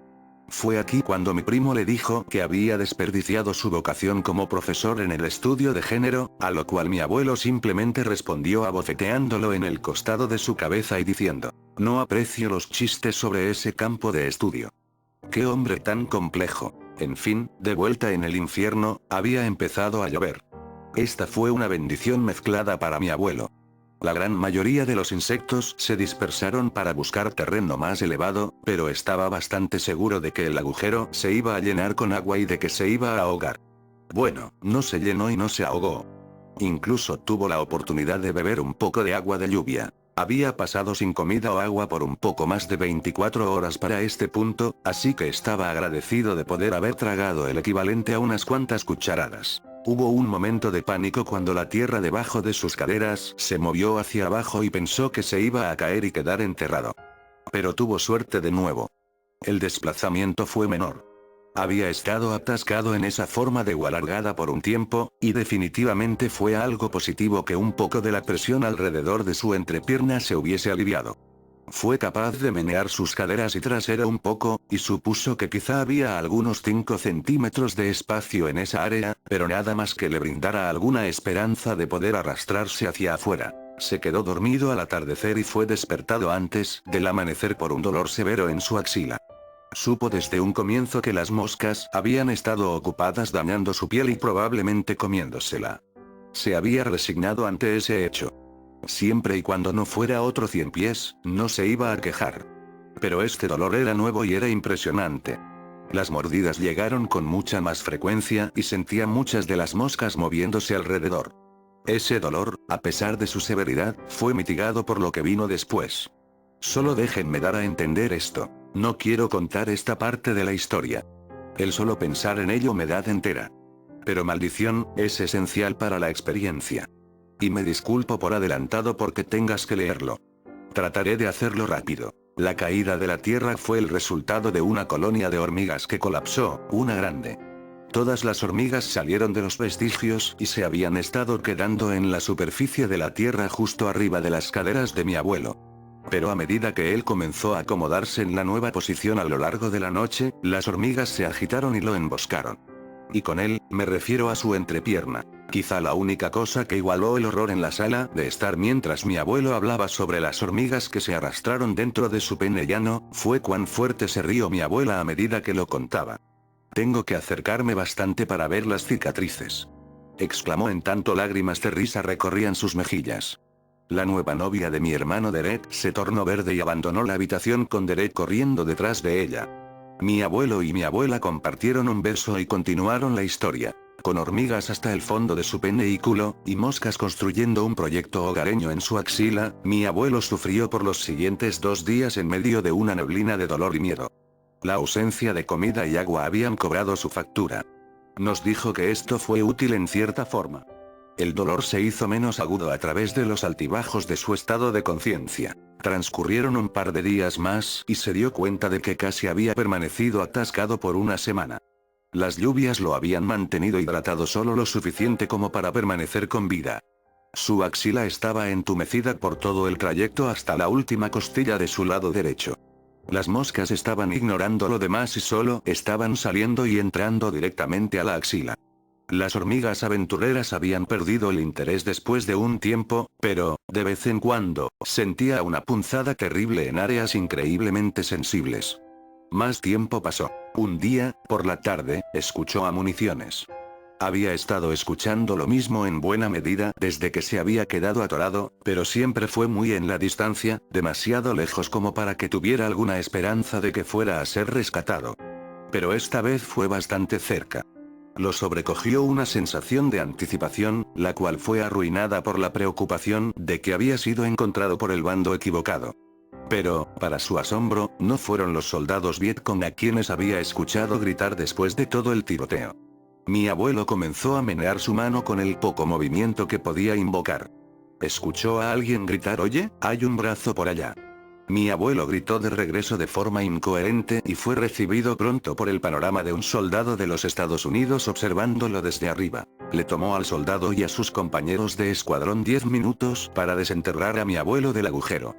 Fue aquí cuando mi primo le dijo que había desperdiciado su vocación como profesor en el estudio de género, a lo cual mi abuelo simplemente respondió abofeteándolo en el costado de su cabeza y diciendo: no aprecio los chistes sobre ese campo de estudio. ¡Qué hombre tan complejo! En fin, de vuelta en el infierno, había empezado a llover. Esta fue una bendición mezclada para mi abuelo. La gran mayoría de los insectos se dispersaron para buscar terreno más elevado, pero estaba bastante seguro de que el agujero se iba a llenar con agua y de que se iba a ahogar. Bueno, no se llenó y no se ahogó. Incluso tuvo la oportunidad de beber un poco de agua de lluvia. Había pasado sin comida o agua por un poco más de 24 horas para este punto, así que estaba agradecido de poder haber tragado el equivalente a unas cuantas cucharadas. Hubo un momento de pánico cuando la tierra debajo de sus caderas se movió hacia abajo y pensó que se iba a caer y quedar enterrado. Pero tuvo suerte de nuevo. El desplazamiento fue menor. Había estado atascado en esa forma de agua alargada por un tiempo, y definitivamente fue algo positivo que un poco de la presión alrededor de su entrepierna se hubiese aliviado. Fue capaz de menear sus caderas y trasero un poco, y supuso que quizá había algunos 5 centímetros de espacio en esa área, pero nada más que le brindara alguna esperanza de poder arrastrarse hacia afuera. Se quedó dormido al atardecer y fue despertado antes del amanecer por un dolor severo en su axila. Supo desde un comienzo que las moscas habían estado ocupadas dañando su piel y probablemente comiéndosela. Se había resignado ante ese hecho. Siempre y cuando no fuera otro 100 pies, no se iba a quejar. Pero este dolor era nuevo y era impresionante. Las mordidas llegaron con mucha más frecuencia y sentía muchas de las moscas moviéndose alrededor. Ese dolor, a pesar de su severidad, fue mitigado por lo que vino después. Solo déjenme dar a entender esto. No quiero contar esta parte de la historia. El solo pensar en ello me da entera. Pero maldición, es esencial para la experiencia. Y me disculpo por adelantado porque tengas que leerlo. Trataré de hacerlo rápido. La caída de la Tierra fue el resultado de una colonia de hormigas que colapsó, una grande. Todas las hormigas salieron de los vestigios y se habían estado quedando en la superficie de la Tierra justo arriba de las caderas de mi abuelo. Pero a medida que él comenzó a acomodarse en la nueva posición a lo largo de la noche, las hormigas se agitaron y lo emboscaron. Y con él, me refiero a su entrepierna. Quizá la única cosa que igualó el horror en la sala de estar mientras mi abuelo hablaba sobre las hormigas que se arrastraron dentro de su pene llano, fue cuán fuerte se rió mi abuela a medida que lo contaba. Tengo que acercarme bastante para ver las cicatrices. Exclamó en tanto lágrimas de risa recorrían sus mejillas. La nueva novia de mi hermano Derek se tornó verde y abandonó la habitación con Derek corriendo detrás de ella. Mi abuelo y mi abuela compartieron un beso y continuaron la historia. Con hormigas hasta el fondo de su pene y culo, y moscas construyendo un proyecto hogareño en su axila, mi abuelo sufrió por los siguientes 2 días en medio de una neblina de dolor y miedo. La ausencia de comida y agua habían cobrado su factura. Nos dijo que esto fue útil en cierta forma. El dolor se hizo menos agudo a través de los altibajos de su estado de conciencia. Transcurrieron un par de días más y se dio cuenta de que casi había permanecido atascado por una semana. Las lluvias lo habían mantenido hidratado solo lo suficiente como para permanecer con vida. Su axila estaba entumecida por todo el trayecto hasta la última costilla de su lado derecho. Las moscas estaban ignorando lo demás y solo estaban saliendo y entrando directamente a la axila. Las hormigas aventureras habían perdido el interés después de un tiempo, pero, de vez en cuando, sentía una punzada terrible en áreas increíblemente sensibles. Más tiempo pasó. Un día, por la tarde, escuchó a municiones. Había estado escuchando lo mismo en buena medida desde que se había quedado atorado, pero siempre fue muy en la distancia, demasiado lejos como para que tuviera alguna esperanza de que fuera a ser rescatado. Pero esta vez fue bastante cerca. Lo sobrecogió una sensación de anticipación, la cual fue arruinada por la preocupación de que había sido encontrado por el bando equivocado. Pero, para su asombro, no fueron los soldados Vietcong a quienes había escuchado gritar después de todo el tiroteo. Mi abuelo comenzó a menear su mano con el poco movimiento que podía invocar. Escuchó a alguien gritar: «Oye, hay un brazo por allá». Mi abuelo gritó de regreso de forma incoherente y fue recibido pronto por el panorama de un soldado de los Estados Unidos observándolo desde arriba. Le tomó al soldado y a sus compañeros de escuadrón 10 minutos para desenterrar a mi abuelo del agujero.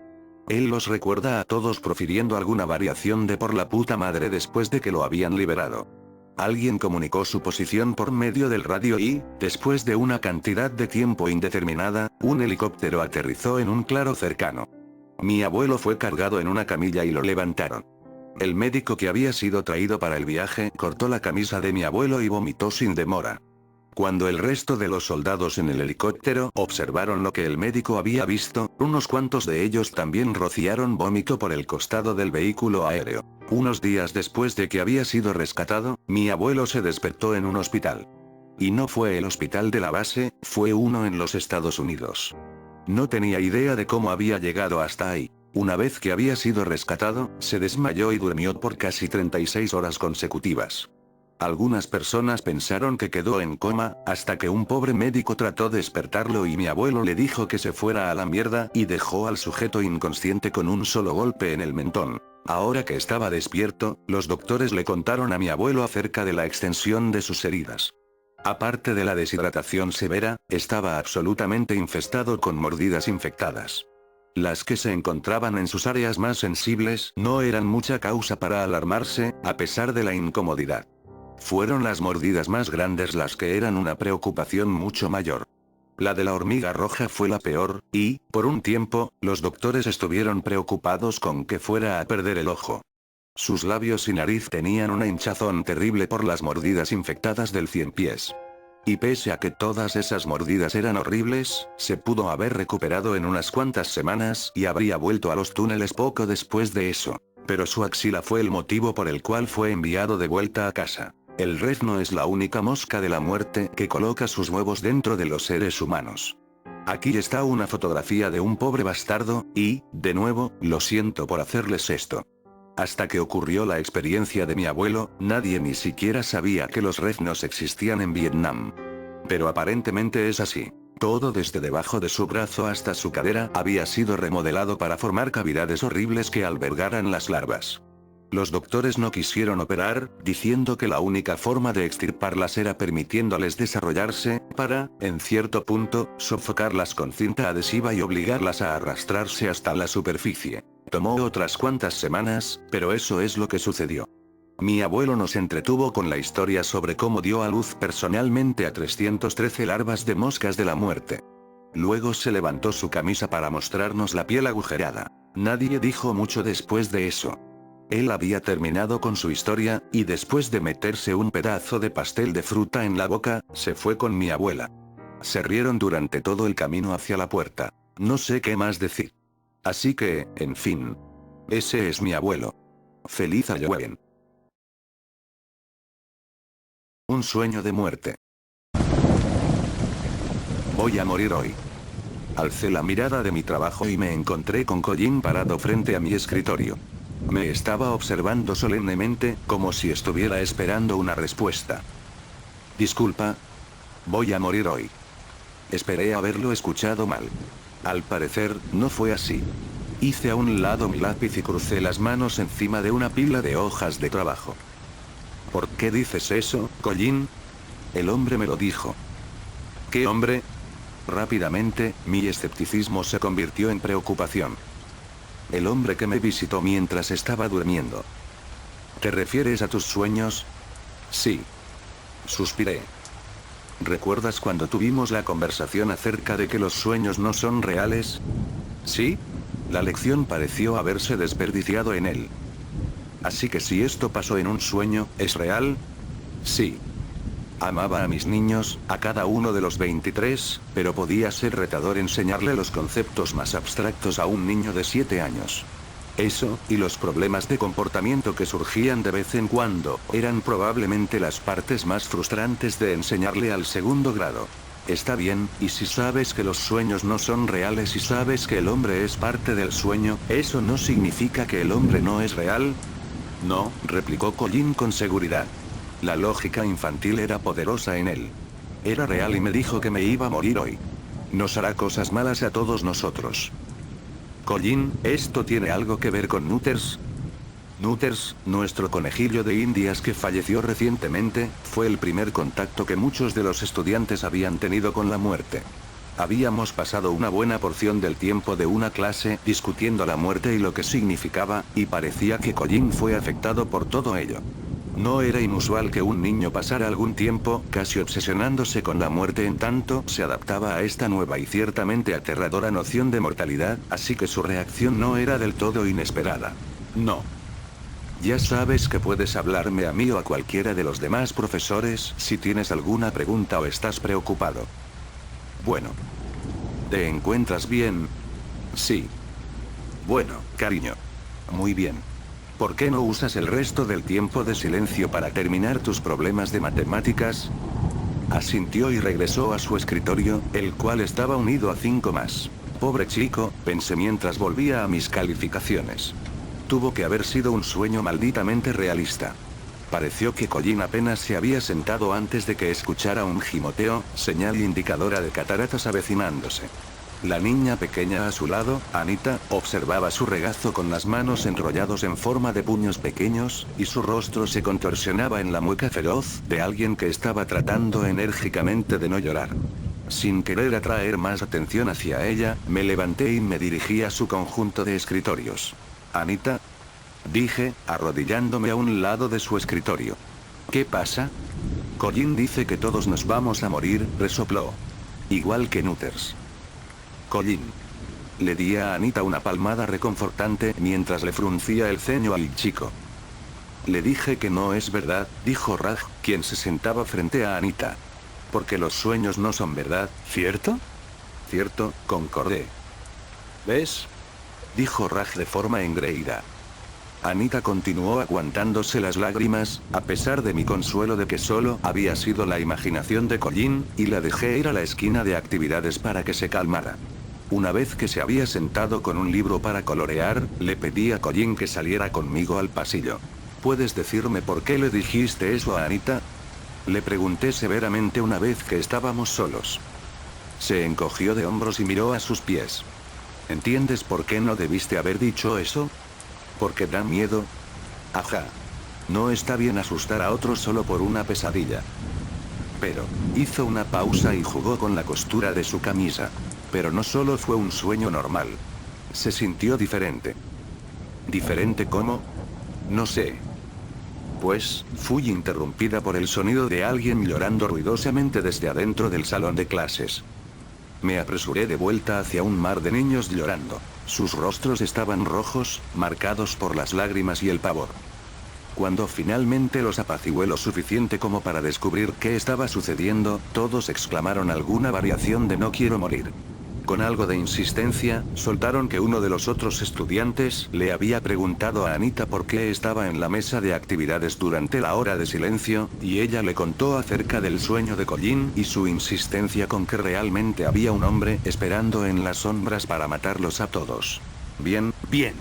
Él los recuerda a todos profiriendo alguna variación de por la puta madre después de que lo habían liberado. Alguien comunicó su posición por medio del radio y, después de una cantidad de tiempo indeterminada, un helicóptero aterrizó en un claro cercano. Mi abuelo fue cargado en una camilla y lo levantaron. El médico que había sido traído para el viaje cortó la camisa de mi abuelo y vomitó sin demora. Cuando el resto de los soldados en el helicóptero observaron lo que el médico había visto, unos cuantos de ellos también rociaron vómito por el costado del vehículo aéreo. Unos días después de que había sido rescatado, mi abuelo se despertó en un hospital. Y no fue el hospital de la base, fue uno en los Estados Unidos. No tenía idea de cómo había llegado hasta ahí. Una vez que había sido rescatado, se desmayó y durmió por casi 36 horas consecutivas. Algunas personas pensaron que quedó en coma, hasta que un pobre médico trató de despertarlo y mi abuelo le dijo que se fuera a la mierda y dejó al sujeto inconsciente con un solo golpe en el mentón. Ahora que estaba despierto, los doctores le contaron a mi abuelo acerca de la extensión de sus heridas. Aparte de la deshidratación severa, estaba absolutamente infestado con mordidas infectadas. Las que se encontraban en sus áreas más sensibles no eran mucha causa para alarmarse, a pesar de la incomodidad. Fueron las mordidas más grandes las que eran una preocupación mucho mayor. La de la hormiga roja fue la peor, y, por un tiempo, los doctores estuvieron preocupados con que fuera a perder el ojo. Sus labios y nariz tenían una hinchazón terrible por las mordidas infectadas del ciempiés. Y pese a que todas esas mordidas eran horribles, se pudo haber recuperado en unas cuantas semanas y habría vuelto a los túneles poco después de eso. Pero su axila fue el motivo por el cual fue enviado de vuelta a casa. El rezno es la única mosca de la muerte que coloca sus huevos dentro de los seres humanos. Aquí está una fotografía de un pobre bastardo, y, de nuevo, lo siento por hacerles esto. Hasta que ocurrió la experiencia de mi abuelo, nadie ni siquiera sabía que los reznos existían en Vietnam. Pero aparentemente es así. Todo desde debajo de su brazo hasta su cadera había sido remodelado para formar cavidades horribles que albergaran las larvas. Los doctores no quisieron operar, diciendo que la única forma de extirparlas era permitiéndoles desarrollarse, para, en cierto punto, sofocarlas con cinta adhesiva y obligarlas a arrastrarse hasta la superficie. Tomó otras cuantas semanas, pero eso es lo que sucedió. Mi abuelo nos entretuvo con la historia sobre cómo dio a luz personalmente a 313 larvas de moscas de la muerte. Luego se levantó su camisa para mostrarnos la piel agujerada. Nadie dijo mucho después de eso. Él había terminado con su historia, y después de meterse un pedazo de pastel de fruta en la boca, se fue con mi abuela. Se rieron durante todo el camino hacia la puerta. No sé qué más decir. Así que, en fin. Ese es mi abuelo. Feliz Halloween. Un sueño de muerte. Voy a morir hoy. Alcé la mirada de mi trabajo y me encontré con Colin parado frente a mi escritorio. Me estaba observando solemnemente, como si estuviera esperando una respuesta. Disculpa. Voy a morir hoy. Esperé haberlo escuchado mal. Al parecer, no fue así. Hice a un lado mi lápiz y crucé las manos encima de una pila de hojas de trabajo. ¿Por qué dices eso, Colin? El hombre me lo dijo. ¿Qué hombre? Rápidamente, mi escepticismo se convirtió en preocupación. El hombre que me visitó mientras estaba durmiendo. ¿Te refieres a tus sueños? Sí. Suspiré. ¿Recuerdas cuando tuvimos la conversación acerca de que los sueños no son reales? ¿Sí? La lección pareció haberse desperdiciado en él. Así que si esto pasó en un sueño, ¿es real? Sí. Amaba a mis niños, a cada uno de los 23, pero podía ser retador enseñarle los conceptos más abstractos a un niño de 7 años. Eso, y los problemas de comportamiento que surgían de vez en cuando, eran probablemente las partes más frustrantes de enseñarle al segundo grado. Está bien, y si sabes que los sueños no son reales y sabes que el hombre es parte del sueño, ¿eso no significa que el hombre no es real? No, replicó Colin con seguridad. La lógica infantil era poderosa en él. Era real y me dijo que me iba a morir hoy. Nos hará cosas malas a todos nosotros. Colin, ¿esto tiene algo que ver con Nutters? Nutters, nuestro conejillo de indias que falleció recientemente, fue el primer contacto que muchos de los estudiantes habían tenido con la muerte. Habíamos pasado una buena porción del tiempo de una clase discutiendo la muerte y lo que significaba, y parecía que Colin fue afectado por todo ello. No era inusual que un niño pasara algún tiempo casi obsesionándose con la muerte en tanto se adaptaba a esta nueva y ciertamente aterradora noción de mortalidad, así que su reacción no era del todo inesperada. No. Ya sabes que puedes hablarme a mí o a cualquiera de los demás profesores si tienes alguna pregunta o estás preocupado. Bueno. ¿Te encuentras bien? Sí. Bueno, cariño. Muy bien. ¿Por qué no usas el resto del tiempo de silencio para terminar tus problemas de matemáticas? Asintió y regresó a su escritorio, el cual estaba unido a 5 más. Pobre chico, pensé mientras volvía a mis calificaciones. Tuvo que haber sido un sueño malditamente realista. Pareció que Colin apenas se había sentado antes de que escuchara un gimoteo, señal indicadora de cataratas avecinándose. La niña pequeña a su lado, Anita, observaba su regazo con las manos enrollados en forma de puños pequeños, y su rostro se contorsionaba en la mueca feroz de alguien que estaba tratando enérgicamente de no llorar. Sin querer atraer más atención hacia ella, me levanté y me dirigí a su conjunto de escritorios. Anita, dije, arrodillándome a un lado de su escritorio. ¿Qué pasa? Colin dice que todos nos vamos a morir, resopló. Igual que Nutters. Colin. Le di a Anita una palmada reconfortante mientras le fruncía el ceño al chico. Le dije que no es verdad, dijo Raj, quien se sentaba frente a Anita. Porque los sueños no son verdad, ¿cierto? Cierto, concordé. ¿Ves? Dijo Raj de forma engreída. Anita continuó aguantándose las lágrimas, a pesar de mi consuelo de que solo había sido la imaginación de Colin, y la dejé ir a la esquina de actividades para que se calmara. Una vez que se había sentado con un libro para colorear, le pedí a Colin que saliera conmigo al pasillo. ¿Puedes decirme por qué le dijiste eso a Anita? Le pregunté severamente una vez que estábamos solos. Se encogió de hombros y miró a sus pies. ¿Entiendes por qué no debiste haber dicho eso? ¿Porque da miedo? Ajá. No está bien asustar a otros solo por una pesadilla. Pero, hizo una pausa y jugó con la costura de su camisa. Pero no solo fue un sueño normal. Se sintió diferente. ¿Diferente cómo? No sé. Pues, fui interrumpida por el sonido de alguien llorando ruidosamente desde adentro del salón de clases. Me apresuré de vuelta hacia un mar de niños llorando. Sus rostros estaban rojos, marcados por las lágrimas y el pavor. Cuando finalmente los apacigué lo suficiente como para descubrir qué estaba sucediendo, todos exclamaron alguna variación de "no quiero morir". Con algo de insistencia, soltaron que uno de los otros estudiantes le había preguntado a Anita por qué estaba en la mesa de actividades durante la hora de silencio, y ella le contó acerca del sueño de Colin y su insistencia con que realmente había un hombre esperando en las sombras para matarlos a todos. Bien, bien.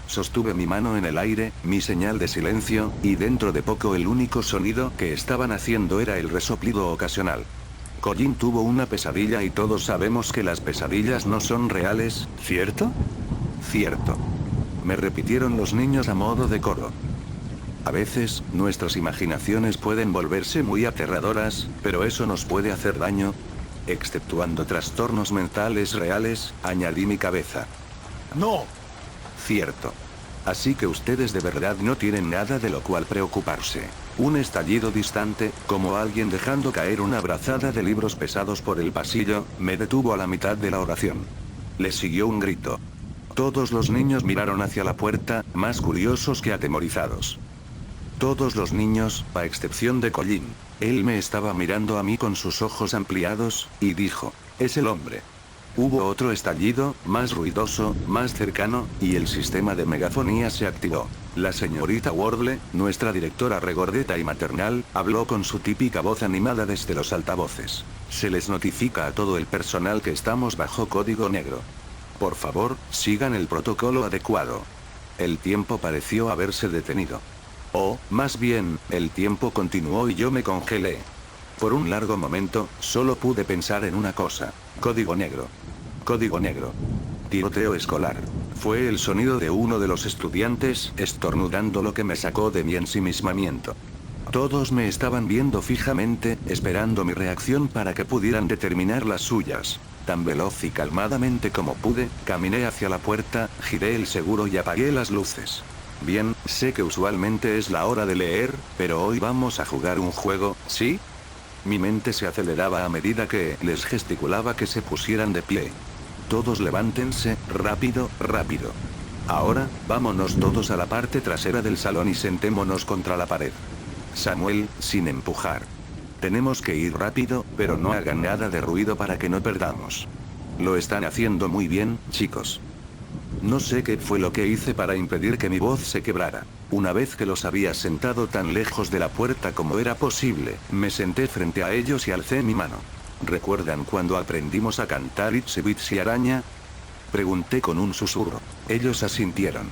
Sostuve mi mano en el aire, mi señal de silencio, y dentro de poco el único sonido que estaban haciendo era el resoplido ocasional. Colin tuvo una pesadilla y todos sabemos que las pesadillas no son reales, ¿cierto? Cierto. Me repitieron los niños a modo de coro. A veces, nuestras imaginaciones pueden volverse muy aterradoras, pero eso nos puede hacer daño. Exceptuando trastornos mentales reales, añadí mi cabeza. No. Cierto. Así que ustedes de verdad no tienen nada de lo cual preocuparse. Un estallido distante, como alguien dejando caer una brazada de libros pesados por el pasillo, me detuvo a la mitad de la oración. Le siguió un grito. Todos los niños miraron hacia la puerta, más curiosos que atemorizados. Todos los niños, a excepción de Colin. Él me estaba mirando a mí con sus ojos ampliados, y dijo, «Es el hombre». Hubo otro estallido, más ruidoso, más cercano, y el sistema de megafonía se activó. La señorita Wardle, nuestra directora regordeta y maternal, habló con su típica voz animada desde los altavoces. Se les notifica a todo el personal que estamos bajo código negro. Por favor, sigan el protocolo adecuado. El tiempo pareció haberse detenido. O, más bien, el tiempo continuó y yo me congelé. Por un largo momento, solo pude pensar en una cosa. Código negro. Código negro. Tiroteo escolar. Fue el sonido de uno de los estudiantes estornudando lo que me sacó de mi ensimismamiento. Todos me estaban viendo fijamente, esperando mi reacción para que pudieran determinar las suyas. Tan veloz y calmadamente como pude, caminé hacia la puerta, giré el seguro y apagué las luces. Bien, sé que usualmente es la hora de leer, pero hoy vamos a jugar un juego, ¿sí? Mi mente se aceleraba a medida que les gesticulaba que se pusieran de pie. Todos levántense, rápido, rápido. Ahora, vámonos todos a la parte trasera del salón y sentémonos contra la pared. Samuel, sin empujar. Tenemos que ir rápido, pero no hagan nada de ruido para que no perdamos. Lo están haciendo muy bien, chicos. No sé qué fue lo que hice para impedir que mi voz se quebrara. Una vez que los había sentado tan lejos de la puerta como era posible, me senté frente a ellos y alcé mi mano. ¿Recuerdan cuando aprendimos a cantar Itsy Bitsy Araña? Pregunté con un susurro. Ellos asintieron.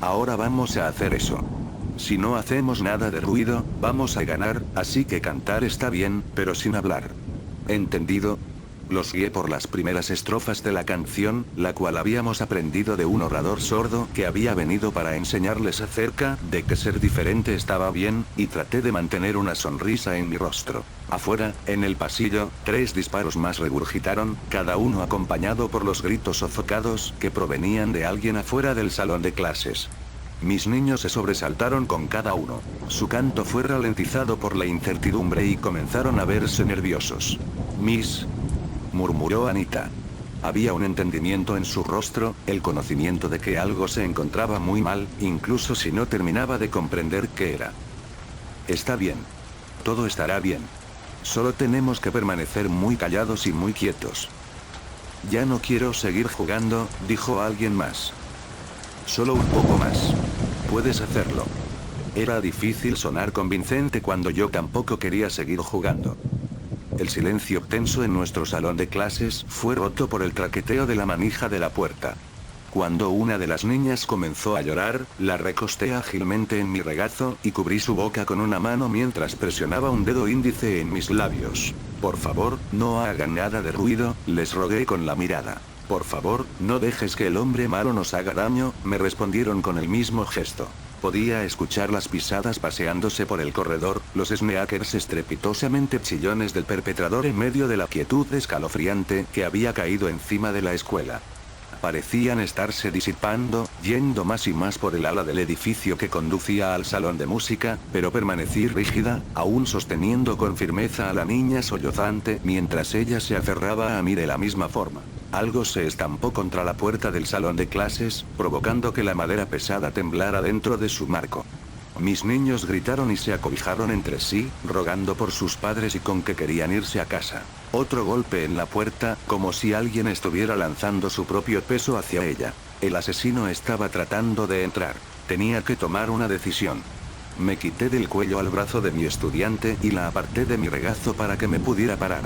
Ahora vamos a hacer eso. Si no hacemos nada de ruido, vamos a ganar, así que cantar está bien, pero sin hablar. ¿Entendido? Los guié por las primeras estrofas de la canción, la cual habíamos aprendido de un orador sordo que había venido para enseñarles acerca de que ser diferente estaba bien, y traté de mantener una sonrisa en mi rostro. Afuera, en el pasillo, 3 disparos más regurgitaron, cada uno acompañado por los gritos sofocados que provenían de alguien afuera del salón de clases. Mis niños se sobresaltaron con cada uno. Su canto fue ralentizado por la incertidumbre y comenzaron a verse nerviosos. Murmuró Anita. Había un entendimiento en su rostro, el conocimiento de que algo se encontraba muy mal, incluso si no terminaba de comprender qué era. Está bien. Todo estará bien. Solo tenemos que permanecer muy callados y muy quietos. Ya no quiero seguir jugando, dijo alguien más. Solo un poco más. Puedes hacerlo. Era difícil sonar convincente cuando yo tampoco quería seguir jugando. El silencio tenso en nuestro salón de clases fue roto por el traqueteo de la manija de la puerta. Cuando una de las niñas comenzó a llorar, la recosté ágilmente en mi regazo y cubrí su boca con una mano mientras presionaba un dedo índice en mis labios. Por favor, no hagan nada de ruido, les rogué con la mirada. Por favor, no dejes que el hombre malo nos haga daño, me respondieron con el mismo gesto. Podía escuchar las pisadas paseándose por el corredor, los sneakers estrepitosamente chillones del perpetrador en medio de la quietud escalofriante que había caído encima de la escuela. Parecían estarse disipando, yendo más y más por el ala del edificio que conducía al salón de música, pero permanecí rígida, aún sosteniendo con firmeza a la niña sollozante mientras ella se aferraba a mí de la misma forma. Algo se estampó contra la puerta del salón de clases, provocando que la madera pesada temblara dentro de su marco. Mis niños gritaron y se acobijaron entre sí, rogando por sus padres y con que querían irse a casa. Otro golpe en la puerta, como si alguien estuviera lanzando su propio peso hacia ella. El asesino estaba tratando de entrar. Tenía que tomar una decisión. Me quité del cuello al brazo de mi estudiante y la aparté de mi regazo para que me pudiera parar.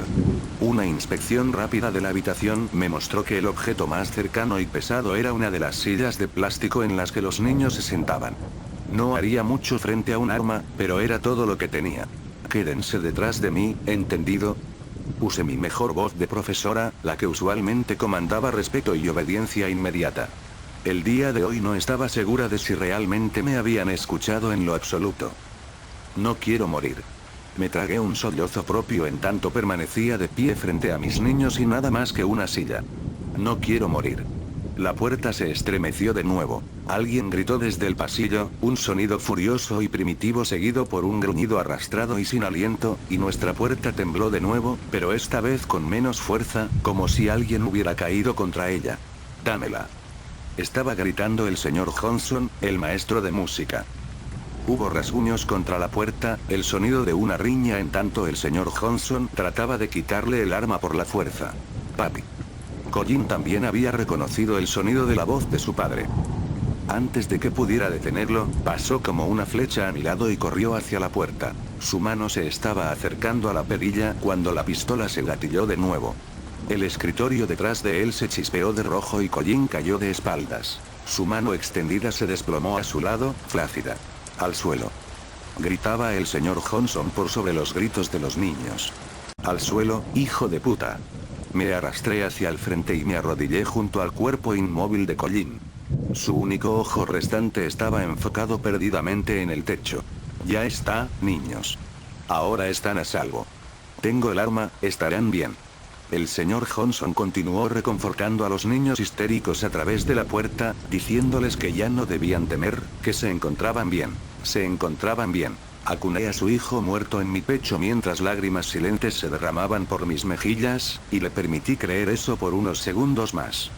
Una inspección rápida de la habitación me mostró que el objeto más cercano y pesado era una de las sillas de plástico en las que los niños se sentaban. No haría mucho frente a un arma, pero era todo lo que tenía. Quédense detrás de mí, ¿entendido? Usé mi mejor voz de profesora, la que usualmente comandaba respeto y obediencia inmediata. El día de hoy no estaba segura de si realmente me habían escuchado en lo absoluto. No quiero morir. Me tragué un sollozo propio en tanto permanecía de pie frente a mis niños y nada más que una silla. No quiero morir. La puerta se estremeció de nuevo. Alguien gritó desde el pasillo, un sonido furioso y primitivo seguido por un gruñido arrastrado y sin aliento, y nuestra puerta tembló de nuevo, pero esta vez con menos fuerza, como si alguien hubiera caído contra ella. Dámela. Estaba gritando el señor Johnson, el maestro de música. Hubo rasguños contra la puerta, el sonido de una riña en tanto el señor Johnson trataba de quitarle el arma por la fuerza. Papi. Colin también había reconocido el sonido de la voz de su padre. Antes de que pudiera detenerlo, pasó como una flecha a mi lado y corrió hacia la puerta. Su mano se estaba acercando a la perilla cuando la pistola se gatilló de nuevo. El escritorio detrás de él se chispeó de rojo y Colin cayó de espaldas. Su mano extendida se desplomó a su lado, flácida. Al suelo. Gritaba el señor Johnson por sobre los gritos de los niños. Al suelo, hijo de puta. Me arrastré hacia el frente y me arrodillé junto al cuerpo inmóvil de Colin. Su único ojo restante estaba enfocado perdidamente en el techo. Ya está, niños. Ahora están a salvo. Tengo el arma, estarán bien. El señor Johnson continuó reconfortando a los niños histéricos a través de la puerta, diciéndoles que ya no debían temer, que se encontraban bien. Se encontraban bien. Acuné a su hijo muerto en mi pecho mientras lágrimas silentes se derramaban por mis mejillas, y le permití creer eso por unos segundos más.